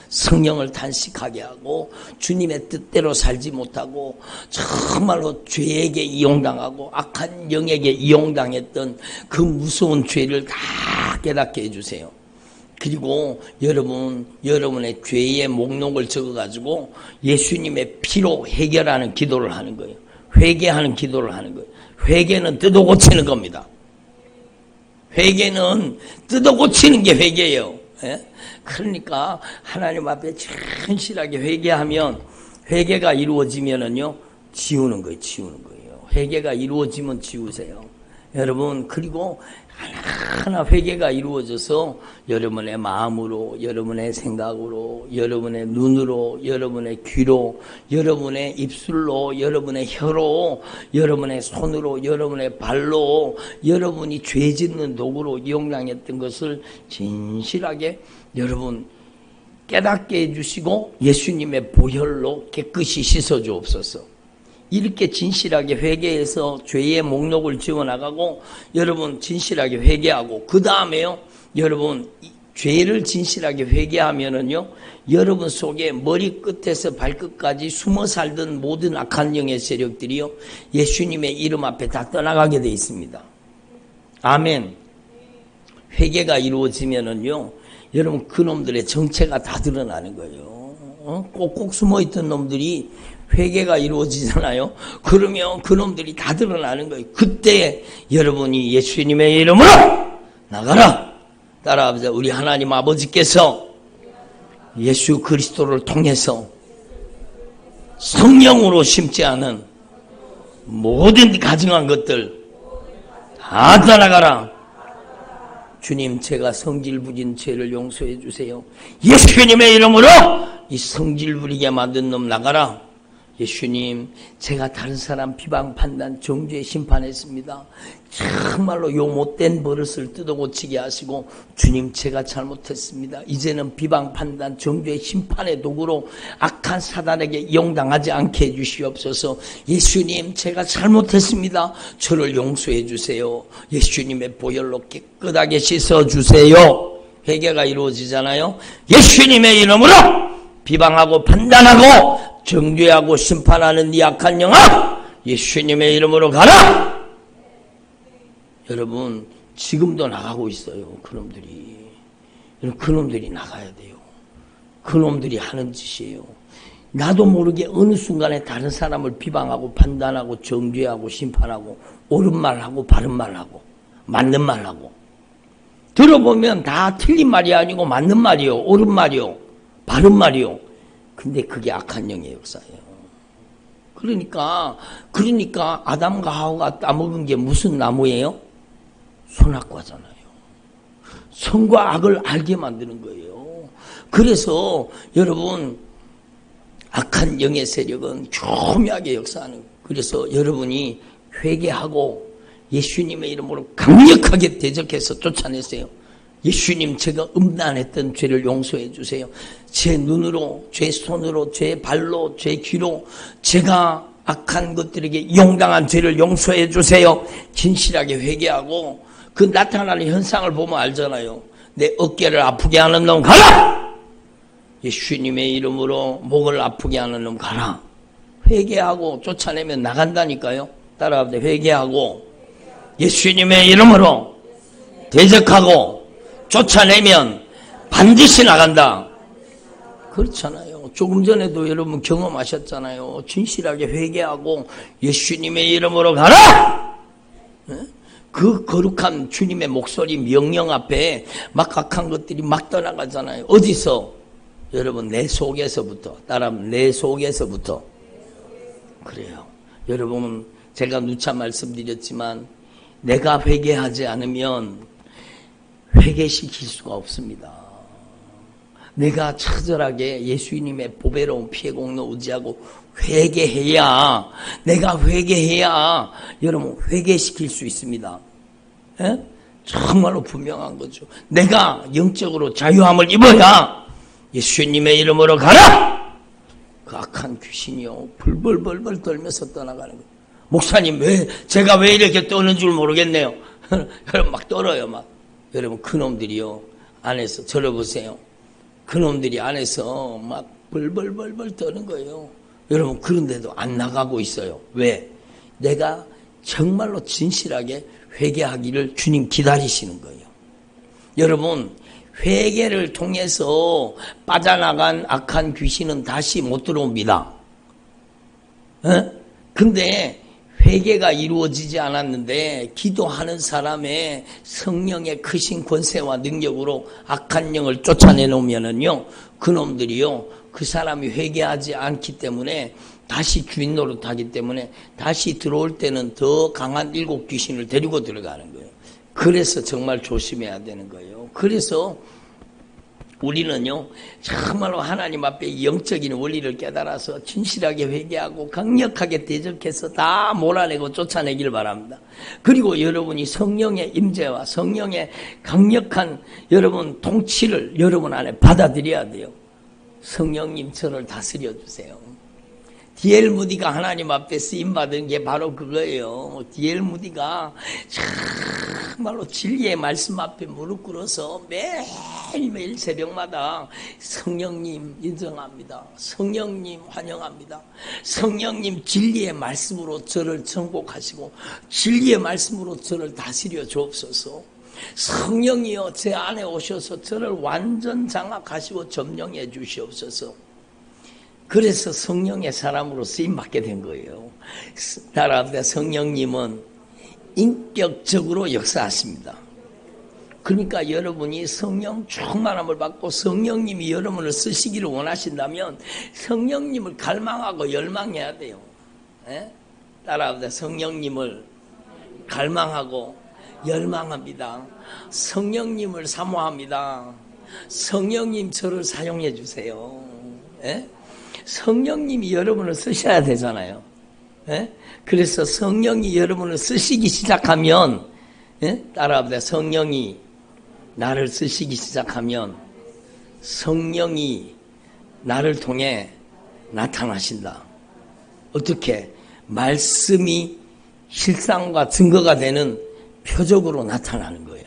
성령을 탄식하게 하고 주님의 뜻대로 살지 못하고 정말로 죄에게 이용당하고 악한 영에게 이용당했던 그 무서운 죄를 다 깨닫게 해주세요. 그리고 여러분의 죄의 목록을 적어가지고 예수님의 피로 해결하는 기도를 하는 거예요. 회개하는 기도를 하는 거예요. 회개는 뜯어 고치는 겁니다. 회개는 뜯어 고치는 게 회개예요. 그러니까 하나님 앞에 진실하게 회개하면, 회개가 이루어지면은요, 지우는 거예요. 회개가 이루어지면 지우세요. 여러분, 그리고 하나하나 회개가 이루어져서 여러분의 마음으로, 여러분의 생각으로, 여러분의 눈으로, 여러분의 귀로, 여러분의 입술로, 여러분의 혀로, 여러분의 손으로, 여러분의 발로, 여러분이 죄 짓는 도구로 이용당했던 것을 진실하게 여러분 깨닫게 해주시고 예수님의 보혈로 깨끗이 씻어주옵소서. 이렇게 진실하게 회개해서 죄의 목록을 지워나가고, 여러분 진실하게 회개하고, 그 다음에요, 여러분 죄를 진실하게 회개하면은요, 여러분 속에 머리끝에서 발끝까지 숨어 살던 모든 악한 영의 세력들이요, 예수님의 이름 앞에 다 떠나가게 돼 있습니다. 아멘. 회개가 이루어지면은요, 여러분 그놈들의 정체가 다 드러나는 거예요. 꼭꼭 숨어있던 놈들이 회개가 이루어지잖아요. 그러면 그놈들이 다 드러나는 거예요. 그때 여러분이 예수님의 이름으로 나가라. 따라하자. 우리 하나님 아버지께서 예수 그리스도를 통해서 성령으로 심지 않은 모든 가증한 것들 다 떠나가라. 주님, 제가 성질부린 죄를 용서해 주세요. 예수님의 이름으로 이 성질부리게 만든 놈 나가라. 예수님, 제가 다른 사람 비방, 판단, 정죄, 심판했습니다. 정말로 요 못된 버릇을 뜯어고치게 하시고, 주님, 제가 잘못했습니다. 이제는 비방, 판단, 정죄, 심판의 도구로 악한 사단에게 이용당하지 않게 해주시옵소서. 예수님, 제가 잘못했습니다. 저를 용서해 주세요. 예수님의 보혈로 깨끗하게 씻어주세요. 회개가 이루어지잖아요. 예수님의 이름으로 비방하고 판단하고 정죄하고 심판하는 이 악한 영아, 예수님의 이름으로 가라. 여러분 지금도 나가고 있어요. 그놈들이. 그놈들이 나가야 돼요. 그놈들이 하는 짓이에요. 나도 모르게 어느 순간에 다른 사람을 비방하고 판단하고 정죄하고 심판하고 옳은 말하고 바른 말하고 맞는 말하고, 들어보면 다 틀린 말이 아니고 맞는 말이요, 옳은 말이요, 바른 말이요. 근데 그게 악한 영의 역사예요. 그러니까 아담과 하와가 따먹은 게 무슨 나무예요? 선악과잖아요. 선과 악을 알게 만드는 거예요. 그래서 여러분, 악한 영의 세력은 교묘하게 역사하는 거예요. 그래서 여러분이 회개하고 예수님의 이름으로 강력하게 대적해서 쫓아내세요. 예수님, 제가 음란했던 죄를 용서해 주세요. 제 눈으로, 제 손으로, 제 발로, 제 귀로 제가 악한 것들에게 용당한 죄를 용서해 주세요. 진실하게 회개하고 그 나타나는 현상을 보면 알잖아요. 내 어깨를 아프게 하는 놈 가라! 예수님의 이름으로 목을 아프게 하는 놈 가라. 회개하고 쫓아내면 나간다니까요. 따라합니다. 회개하고 예수님의 이름으로 대적하고 쫓아내면 반드시 나간다. 그렇잖아요. 조금 전에도 여러분 경험하셨잖아요. 진실하게 회개하고 예수님의 이름으로 가라! 그 거룩한 주님의 목소리 명령 앞에 막 악한 것들이 막 떠나가잖아요. 어디서? 여러분 내 속에서부터. 따라하면 내 속에서부터. 그래요. 여러분 제가 누차 말씀드렸지만 내가 회개하지 않으면 회개시킬 수가 없습니다. 내가 처절하게 예수님의 보배로운 피의 공로 의지하고 회개해야, 내가 회개해야 여러분 회개시킬 수 있습니다. 에? 정말로 분명한 거죠. 내가 영적으로 자유함을 입어야 예수님의 이름으로 가라! 그 악한 귀신이요 불벌벌벌 떨면서 떠나가는 거예요. 목사님 제가 왜 이렇게 떠는 줄 모르겠네요. 여러분 막 떨어요. 막 여러분 그놈들이요 안에서 저를 보세요. 그놈들이 안에서 막 벌벌벌벌 떠는 거예요. 여러분 그런데도 안 나가고 있어요. 왜? 내가 정말로 진실하게 회개하기를 주님 기다리시는 거예요. 여러분 회개를 통해서 빠져나간 악한 귀신은 다시 못 들어옵니다. 근데 회개가 이루어지지 않았는데 기도하는 사람의 성령의 크신 권세와 능력으로 악한 영을 쫓아내놓으면은요, 그놈들이요, 그 사람이 회개하지 않기 때문에 다시 주인 노릇하기 때문에 다시 들어올 때는 더 강한 7 귀신을 데리고 들어가는 거예요. 그래서 정말 조심해야 되는 거예요. 그래서 우리는요 정말로 하나님 앞에 영적인 원리를 깨달아서 진실하게 회개하고 강력하게 대적해서 다 몰아내고 쫓아내길 바랍니다. 그리고 여러분이 성령의 임재와 성령의 강력한 여러분 통치를 여러분 안에 받아들여야 돼요. 성령님 저를 다스려 주세요. D.L. 무디가 하나님 앞에 쓰임받은 게 바로 그거예요. D.L. 무디가 정말로 진리의 말씀 앞에 무릎 꿇어서 매일매일 새벽마다 성령님 인정합니다. 성령님 환영합니다. 성령님 진리의 말씀으로 저를 정복하시고 진리의 말씀으로 저를 다스려 주옵소서. 성령이여 제 안에 오셔서 저를 완전 장악하시고 점령해 주시옵소서. 그래서 성령의 사람으로 쓰임받게 된 거예요. 따라합니다. 성령님은 인격적으로 역사하십니다. 그러니까 여러분이 성령 충만함을 받고 성령님이 여러분을 쓰시기를 원하신다면 성령님을 갈망하고 열망해야 돼요. 따라합니다. 성령님을 갈망하고 열망합니다. 성령님을 사모합니다. 성령님 저를 사용해 주세요. 성령님이 여러분을 쓰셔야 되잖아요. 그래서 성령이 여러분을 쓰시기 시작하면 따라합니다. 성령이 나를 쓰시기 시작하면 성령이 나를 통해 나타나신다. 어떻게? 말씀이 실상과 증거가 되는 표적으로 나타나는 거예요.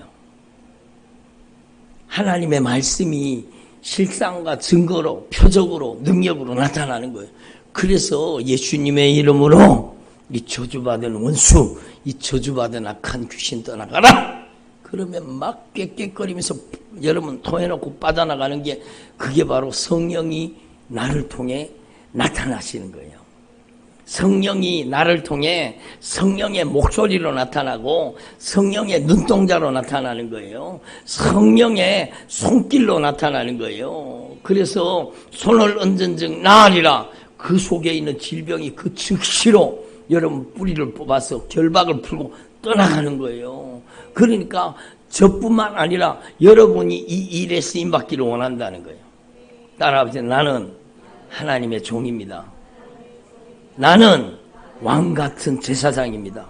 하나님의 말씀이 실상과 증거로 표적으로 능력으로 나타나는 거예요. 그래서 예수님의 이름으로 이 저주받은 원수, 이 저주받은 악한 귀신 떠나가라. 그러면 막 꾀꾀거리면서 여러분 토해놓고 빠져나가는 게 그게 바로 성령이 나를 통해 나타나시는 거예요. 성령이 나를 통해 성령의 목소리로 나타나고 성령의 눈동자로 나타나는 거예요. 성령의 손길로 나타나는 거예요. 그래서 손을 얹은 즉 나으리라. 그 속에 있는 질병이 그 즉시로 여러분 뿌리를 뽑아서 결박을 풀고 떠나가는 거예요. 그러니까 저뿐만 아니라 여러분이 이 일에 쓰임받기를 원한다는 거예요. 따라하세요. 나는 하나님의 종입니다. 나는 왕같은 제사장입니다.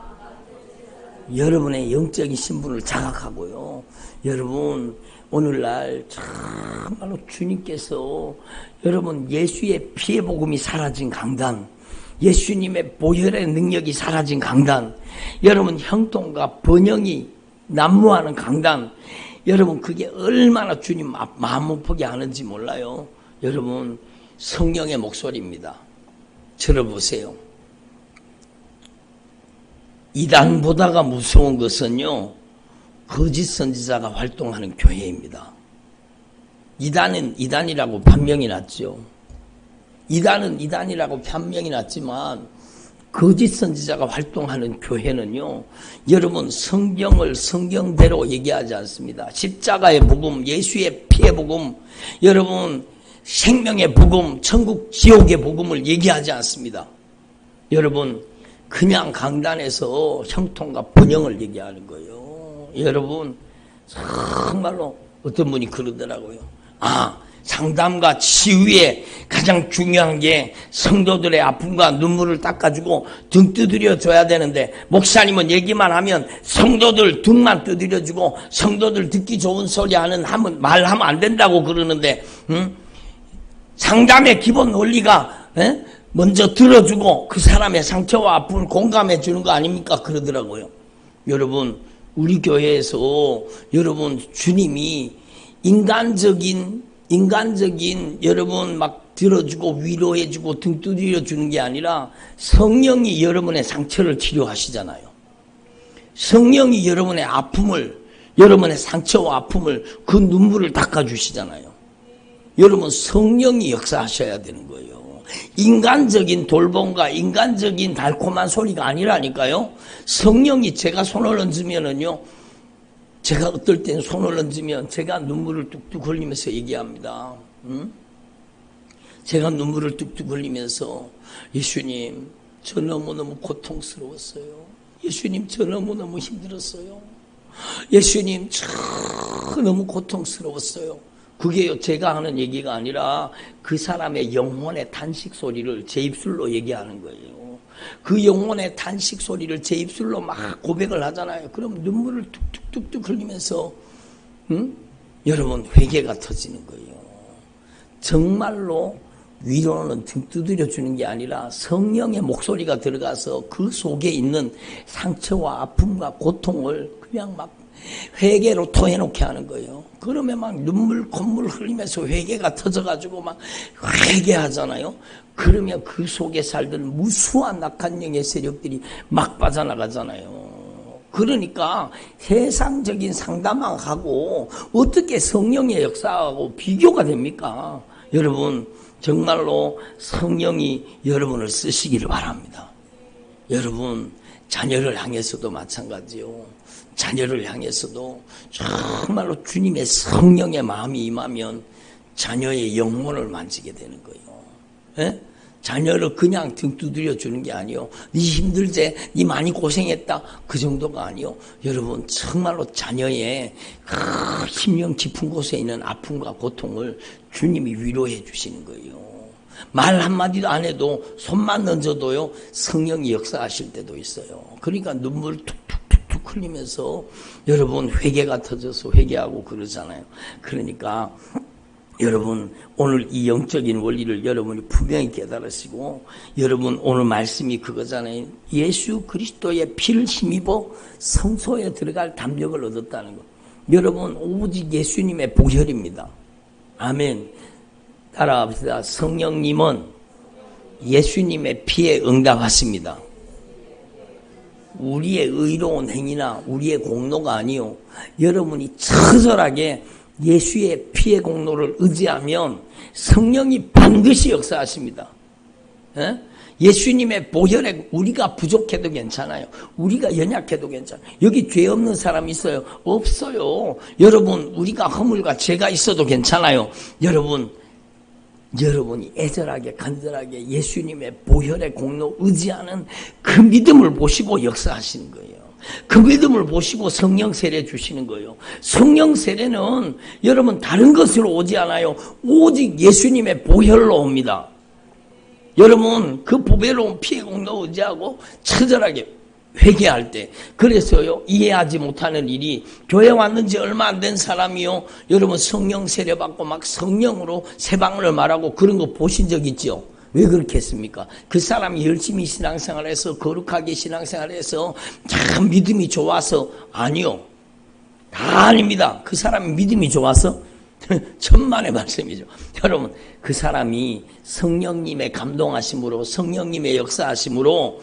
여러분의 영적인 신분을 자각하고요. 여러분 오늘날 정말로 주님께서 여러분 예수의 피의 복음이 사라진 강단, 예수님의 보혈의 능력이 사라진 강단, 여러분 형통과 번영이 난무하는 강단, 여러분 그게 얼마나 주님 마음 못 보게 하는지 몰라요. 여러분 성령의 목소리입니다. 들어보세요. 이단보다가 무서운 것은요, 거짓 선지자가 활동하는 교회입니다. 이단은 이단이라고 판명이 났죠. 이단은 이단이라고 판명이 났지만 거짓 선지자가 활동하는 교회는요, 여러분 성경을 성경대로 얘기하지 않습니다. 십자가의 복음, 예수의 피의 복음, 여러분 생명의 복음, 천국 지옥의 복음을 얘기하지 않습니다. 여러분 그냥 강단에서 형통과 번영을 얘기하는 거예요. 여러분 정말로 어떤 분이 그러더라고요. 상담과 치유에 가장 중요한 게 성도들의 아픔과 눈물을 닦아주고 등 두드려 줘야 되는데, 목사님은 얘기만 하면 성도들 등만 두드려주고 성도들 듣기 좋은 소리 말하면 안 된다고 그러는데, 상담의 기본 원리가 먼저 들어주고 그 사람의 상처와 아픔을 공감해 주는 거 아닙니까? 그러더라고요. 여러분 우리 교회에서 여러분 주님이 인간적인 여러분 막 들어주고 위로해주고 등 두드려주는 게 아니라 성령이 여러분의 상처를 치료하시잖아요. 성령이 여러분의 아픔을, 여러분의 상처와 아픔을, 그 눈물을 닦아주시잖아요. 여러분 성령이 역사하셔야 되는 거예요. 인간적인 돌봄과 인간적인 달콤한 소리가 아니라니까요. 성령이, 제가 손을 얹으면은요, 제가 어떨 땐 손을 얹으면 제가 눈물을 뚝뚝 흘리면서 얘기합니다. 제가 눈물을 뚝뚝 흘리면서, 예수님 저 너무너무 고통스러웠어요. 예수님 저 너무너무 힘들었어요. 예수님 저 너무 고통스러웠어요. 그게요, 제가 하는 얘기가 아니라 그 사람의 영혼의 탄식 소리를 제 입술로 얘기하는 거예요. 그 영혼의 탄식 소리를 제 입술로 막 고백을 하잖아요. 그럼 눈물을 뚝뚝뚝뚝 흘리면서 여러분 회개가 터지는 거예요. 정말로 위로는 등 두드려 주는 게 아니라 성령의 목소리가 들어가서 그 속에 있는 상처와 아픔과 고통을 그냥 막 회개로 토해놓게 하는 거예요. 그러면 막 눈물 콧물 흘리면서 회개가 터져가지고 막 회개하잖아요. 그러면 그 속에 살던 무수한 악한 영의 세력들이 막 빠져나가잖아요. 그러니까 세상적인 상담하고 어떻게 성령의 역사하고 비교가 됩니까? 여러분 정말로 성령이 여러분을 쓰시기를 바랍니다. 여러분 자녀를 향해서도 마찬가지요. 자녀를 향해서도 정말로 주님의 성령의 마음이 임하면 자녀의 영혼을 만지게 되는 거예요. 예? 자녀를 그냥 등 두드려 주는 게 아니요. 네 힘들지? 네 많이 고생했다? 그 정도가 아니요. 여러분 정말로 자녀의 심령 깊은 곳에 있는 아픔과 고통을 주님이 위로해 주시는 거예요. 말 한마디도 안 해도 손만 얹어도요 성령이 역사하실 때도 있어요. 그러니까 눈물 툭툭툭툭 흘리면서 여러분 회개가 터져서 회개하고 그러잖아요. 그러니까 여러분 오늘 이 영적인 원리를 여러분이 분명히 깨달으시고, 여러분 오늘 말씀이 그거잖아요. 예수 그리스도의 피를 힘입어 성소에 들어갈 담력을 얻었다는 것. 여러분 오직 예수님의 보혈입니다. 아멘. 따라합시다. 성령님은 예수님의 피에 응답하십니다. 우리의 의로운 행위나 우리의 공로가 아니요, 여러분이 처절하게 예수의 피의 공로를 의지하면 성령이 반드시 역사하십니다. 에? 예수님의 보혈에 우리가 부족해도 괜찮아요. 우리가 연약해도 괜찮아요. 여기 죄 없는 사람 있어요? 없어요. 여러분, 우리가 허물과 죄가 있어도 괜찮아요. 여러분이 애절하게 간절하게 예수님의 보혈의 공로 의지하는 그 믿음을 보시고 역사하시는 거예요. 그 믿음을 보시고 성령 세례 주시는 거예요. 성령 세례는 여러분 다른 것으로 오지 않아요. 오직 예수님의 보혈로 옵니다. 여러분 그 보배로운 피의 공로 의지하고 처절하게 회개할 때, 그래서요 이해하지 못하는 일이, 교회 왔는 지 얼마 안 된 사람이요 여러분 성령 세례 받고 막 성령으로 새방언을 말하고 그런 거 보신 적 있죠? 왜 그렇게 했습니까? 그 사람이 열심히 신앙생활해서 거룩하게 신앙생활해서 참 믿음이 좋아서? 아니요, 다 아닙니다. 그 사람이 믿음이 좋아서? 천만의 말씀이죠. 여러분 그 사람이 성령님의 감동하심으로, 성령님의 역사하심으로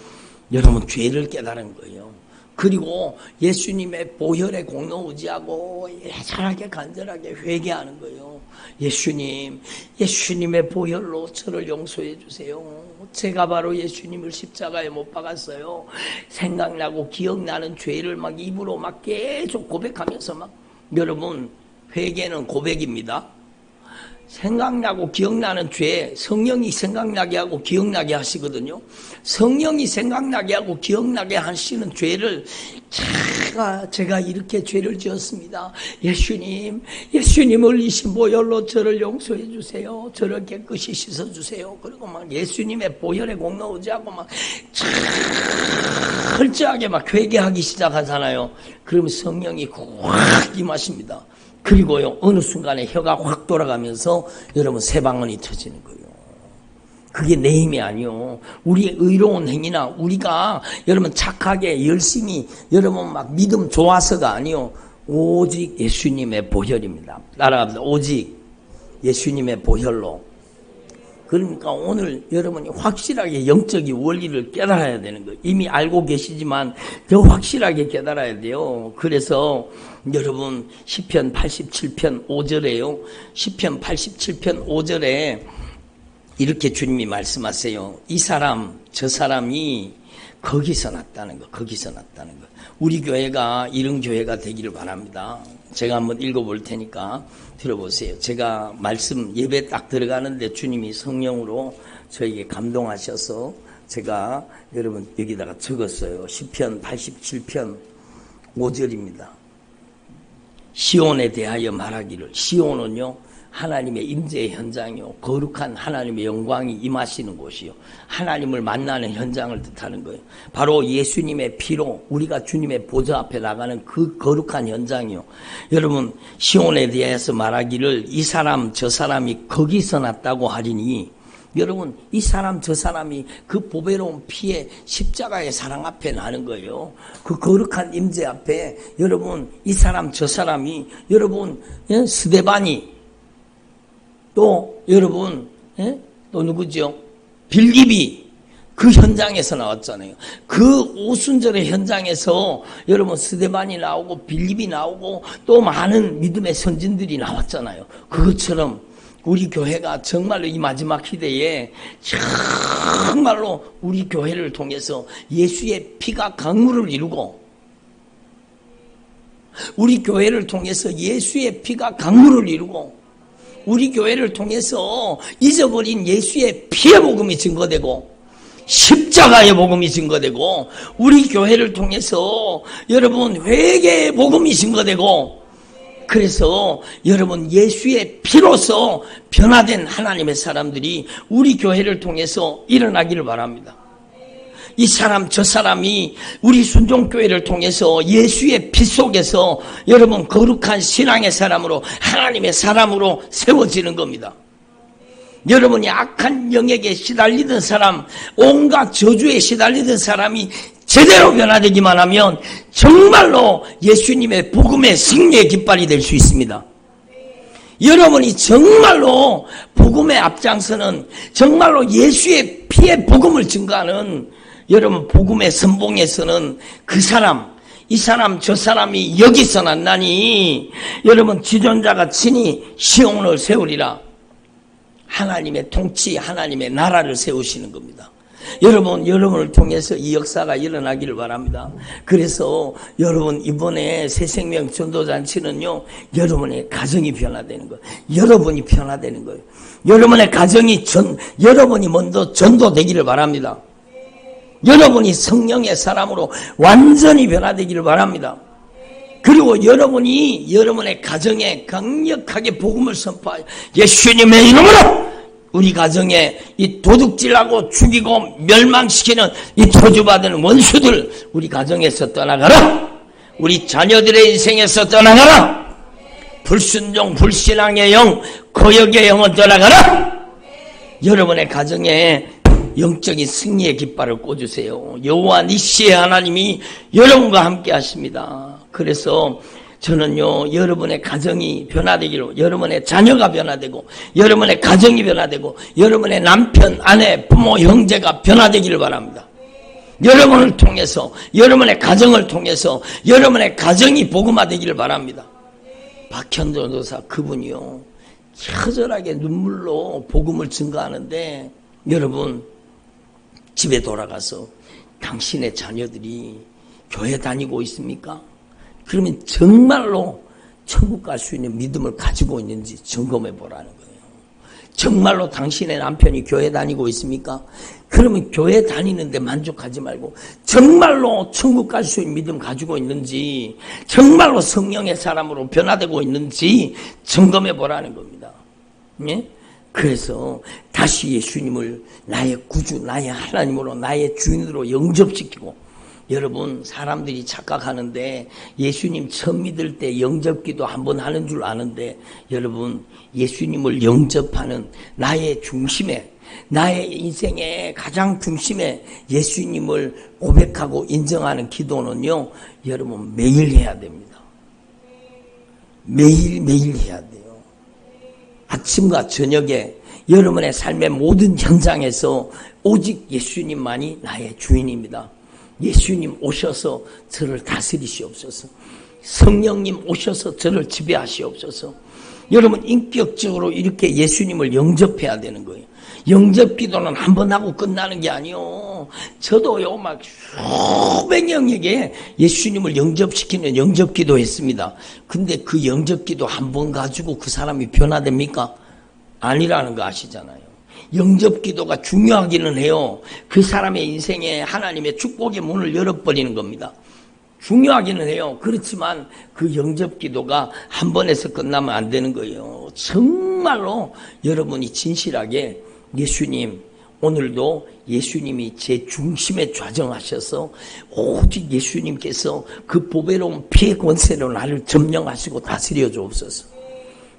여러분 죄를 깨달은 거예요. 그리고 예수님의 보혈의 공로 의지하고 애절하게 간절하게 회개하는 거예요. 예수님의 보혈로 저를 용서해 주세요. 제가 바로 예수님을 십자가에 못 박았어요. 생각나고 기억나는 죄를 막 입으로 막 계속 고백하면서 막, 여러분 회개는 고백입니다. 생각나고 기억나는 죄, 성령이 생각나게 하고 기억나게 하시거든요. 성령이 생각나게 하고 기억나게 하시는 죄를, 제가 이렇게 죄를 지었습니다. 예수님 흘리신 보혈로 저를 용서해 주세요. 저를 깨끗이 씻어주세요. 그리고 막 예수님의 보혈의 공로 의지하고 막 철저하게 막 회개하기 시작하잖아요. 그러면 성령이 확 임하십니다. 그리고요 어느 순간에 혀가 확 돌아가면서 여러분 새방언이 터지는 거예요. 그게 내 힘이 아니요, 우리의 의로운 행위나 우리가 여러분 착하게 열심히 여러분 막 믿음 좋아서가 아니요, 오직 예수님의 보혈입니다. 따라갑니다. 오직 예수님의 보혈로. 그러니까 오늘 여러분이 확실하게 영적인 원리를 깨달아야 되는 거예요. 이미 알고 계시지만 더 확실하게 깨달아야 돼요. 그래서 여러분 시편 87편 5절에요. 시편 87편 5절에 이렇게 주님이 말씀하세요. 이 사람 저 사람이 거기서 났다는 거, 거기서 났다는 거. 우리 교회가 이런 교회가 되기를 바랍니다. 제가 한번 읽어볼 테니까 들어보세요. 제가 말씀 예배 딱 들어가는데 주님이 성령으로 저에게 감동하셔서 제가 여러분 여기다가 적었어요. 시편 87편 5절입니다. 시온에 대하여 말하기를. 시온은요 하나님의 임재의 현장이요, 거룩한 하나님의 영광이 임하시는 곳이요, 하나님을 만나는 현장을 뜻하는 거예요. 바로 예수님의 피로 우리가 주님의 보좌 앞에 나가는 그 거룩한 현장이요. 여러분 시온에 대해서 말하기를 이 사람 저 사람이 거기서 났다고 하리니, 여러분 이 사람 저 사람이 그 보배로운 피의 십자가의 사랑 앞에 나는 거예요. 그 거룩한 임재 앞에 여러분 이 사람 저 사람이, 여러분 스데반이, 또 여러분 또 누구죠? 빌립이 그 현장에서 나왔잖아요. 그 오순절의 현장에서 여러분 스데반이 나오고 빌립이 나오고 또 많은 믿음의 선진들이 나왔잖아요. 그것처럼 우리 교회가 정말로 이 마지막 시대에 정말로 우리 교회를 통해서 예수의 피가 강물을 이루고, 우리 교회를 통해서 예수의 피가 강물을 이루고, 우리 교회를 통해서 잊어버린 예수의 피의 복음이 증거되고 십자가의 복음이 증거되고, 우리 교회를 통해서 여러분 회개의 복음이 증거되고, 그래서 여러분 예수의 피로서 변화된 하나님의 사람들이 우리 교회를 통해서 일어나기를 바랍니다. 이 사람 저 사람이 우리 순종교회를 통해서 예수의 피 속에서 여러분 거룩한 신앙의 사람으로, 하나님의 사람으로 세워지는 겁니다. 여러분이 악한 영에게 시달리던 사람, 온갖 저주에 시달리던 사람이 제대로 변화되기만 하면 정말로 예수님의 복음의 승리의 깃발이 될 수 있습니다. 여러분이 정말로 복음의 앞장서는, 정말로 예수의 피의 복음을 증거하는 여러분 복음의 선봉에서는 그 사람, 이 사람 저 사람이 여기서 났나니 여러분 지존자가 친히 시온을 세우리라. 하나님의 통치, 하나님의 나라를 세우시는 겁니다. 여러분, 여러분을 통해서 이 역사가 일어나기를 바랍니다. 그래서 여러분, 이번에 새생명 전도잔치는요, 여러분의 가정이 변화되는 거예요. 여러분이 변화되는 거예요. 여러분의 가정이 여러분이 먼저 전도되기를 바랍니다. 여러분이 성령의 사람으로 완전히 변화되기를 바랍니다. 그리고 여러분이 여러분의 가정에 강력하게 복음을 선포하여 예수님의 이름으로 우리 가정에 이 도둑질하고 죽이고 멸망시키는 이 저주받은 원수들 우리 가정에서 떠나가라. 우리 자녀들의 인생에서 떠나가라. 불순종 불신앙의 영, 거역의 영은 떠나가라. 여러분의 가정에 영적인 승리의 깃발을 꽂으세요. 여호와 니시의 하나님이 여러분과 함께 하십니다. 그래서 저는요, 여러분의 가정이 변화되기로, 여러분의 자녀가 변화되고, 여러분의 가정이 변화되고, 여러분의 남편, 아내, 부모, 형제가 변화되기를 바랍니다. 여러분을 통해서, 여러분의 가정을 통해서, 여러분의 가정이 복음화되기를 바랍니다. 박현도 도사 그분이요, 처절하게 눈물로 복음을 증거하는데, 여러분, 집에 돌아가서 당신의 자녀들이 교회 다니고 있습니까? 그러면 정말로 천국 갈 수 있는 믿음을 가지고 있는지 점검해 보라는 거예요. 정말로 당신의 남편이 교회 다니고 있습니까? 그러면 교회 다니는데 만족하지 말고 정말로 천국 갈 수 있는 믿음 가지고 있는지, 정말로 성령의 사람으로 변화되고 있는지 점검해 보라는 겁니다. 예? 그래서 다시 예수님을 나의 구주, 나의 하나님으로, 나의 주인으로 영접시키고, 여러분, 사람들이 착각하는데 예수님 처음 믿을 때 영접기도 한번 하는 줄 아는데, 여러분, 예수님을 영접하는 나의 중심에, 나의 인생의 가장 중심에 예수님을 고백하고 인정하는 기도는요, 여러분, 매일 해야 됩니다. 매일매일 해야 돼요. 아침과 저녁에 여러분의 삶의 모든 현장에서 오직 예수님만이 나의 주인입니다. 예수님 오셔서 저를 다스리시옵소서. 성령님 오셔서 저를 지배하시옵소서. 여러분, 인격적으로 이렇게 예수님을 영접해야 되는 거예요. 영접 기도는 한 번 하고 끝나는 게 아니요. 저도요, 막 수백 명에게 예수님을 영접시키는 영접 기도 했습니다. 근데 그 영접 기도 한 번 가지고 그 사람이 변화됩니까? 아니라는 거 아시잖아요. 영접 기도가 중요하기는 해요. 그 사람의 인생에 하나님의 축복의 문을 열어버리는 겁니다. 중요하기는 해요. 그렇지만 그 영접 기도가 한 번에서 끝나면 안 되는 거예요. 정말로 여러분이 진실하게 예수님, 오늘도 예수님이 제 중심에 좌정하셔서 오직 예수님께서 그 보배로운 피의 권세로 나를 점령하시고 다스려 주옵소서.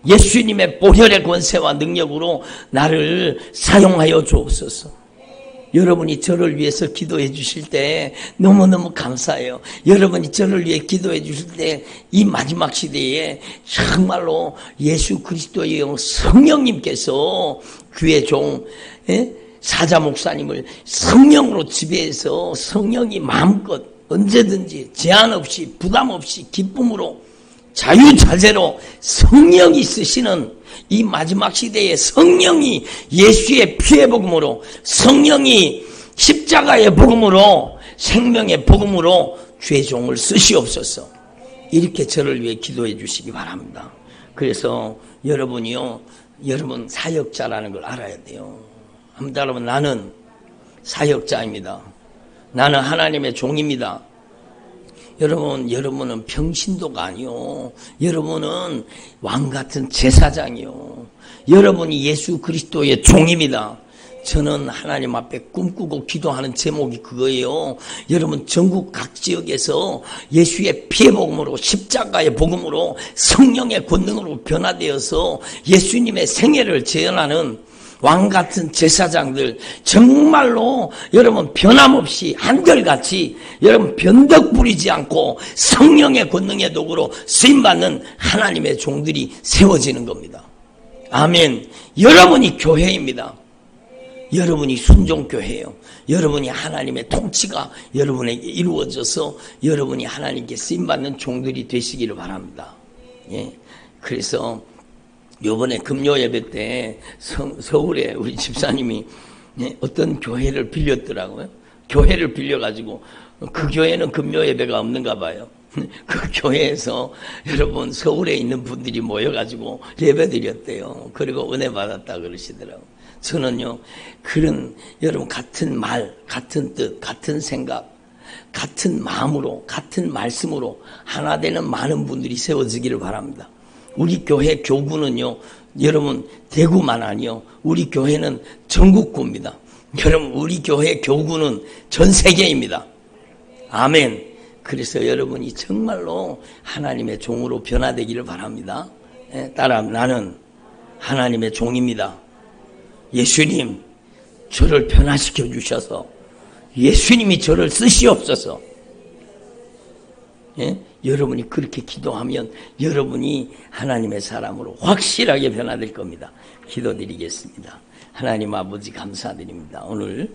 예수님의 보혈의 권세와 능력으로 나를 사용하여 주옵소서. 여러분이 저를 위해서 기도해 주실 때 너무너무 감사해요. 여러분이 저를 위해 기도해 주실 때 이 마지막 시대에 정말로 예수 그리스도의 영 성령님께서 귀의 종 사자 목사님을 성령으로 지배해서 성령이 마음껏 언제든지 제한 없이 부담 없이 기쁨으로 자유자재로 성령이 쓰시는 이 마지막 시대에 성령이 예수의 피의 복음으로, 성령이 십자가의 복음으로, 생명의 복음으로 주의 종을 쓰시옵소서. 이렇게 저를 위해 기도해 주시기 바랍니다. 그래서 여러분이요, 여러분 사역자라는 걸 알아야 돼요. 한번 여러분, 나는 사역자입니다. 나는 하나님의 종입니다. 여러분은 평신도가 아니요. 여러분은 왕같은 제사장이요. 여러분이 예수 그리스도의 종입니다. 저는 하나님 앞에 꿈꾸고 기도하는 제목이 그거예요. 여러분, 전국 각 지역에서 예수의 피의 복음으로, 십자가의 복음으로, 성령의 권능으로 변화되어서 예수님의 생애를 재현하는 왕같은 제사장들, 정말로 여러분 변함없이 한결같이 여러분 변덕 부리지 않고 성령의 권능의 도구로 쓰임받는 하나님의 종들이 세워지는 겁니다. 아멘. 여러분이 교회입니다. 여러분이 순종교회예요. 여러분이 하나님의 통치가 여러분에게 이루어져서 여러분이 하나님께 쓰임받는 종들이 되시기를 바랍니다. 예. 그래서 요번에 금요 예배 때 서울에 우리 집사님이 예, 어떤 교회를 빌렸더라고요. 교회를 빌려가지고 그 교회는 금요 예배가 없는가 봐요. 그 교회에서 여러분 서울에 있는 분들이 모여가지고 예배 드렸대요. 그리고 은혜 받았다 그러시더라고요. 저는요, 그런 여러분 같은 말, 같은 뜻, 같은 생각, 같은 마음으로, 같은 말씀으로 하나 되는 많은 분들이 세워지기를 바랍니다. 우리 교회 교구는요, 여러분 대구만 아니요, 우리 교회는 전국구입니다. 여러분 우리 교회 교구는 전 세계입니다. 아멘. 그래서 여러분이 정말로 하나님의 종으로 변화되기를 바랍니다. 따라 나는 하나님의 종입니다. 예수님 저를 변화시켜 주셔서 예수님이 저를 쓰시옵소서. 예? 여러분이 그렇게 기도하면 여러분이 하나님의 사람으로 확실하게 변화될 겁니다. 기도드리겠습니다. 하나님 아버지 감사드립니다. 오늘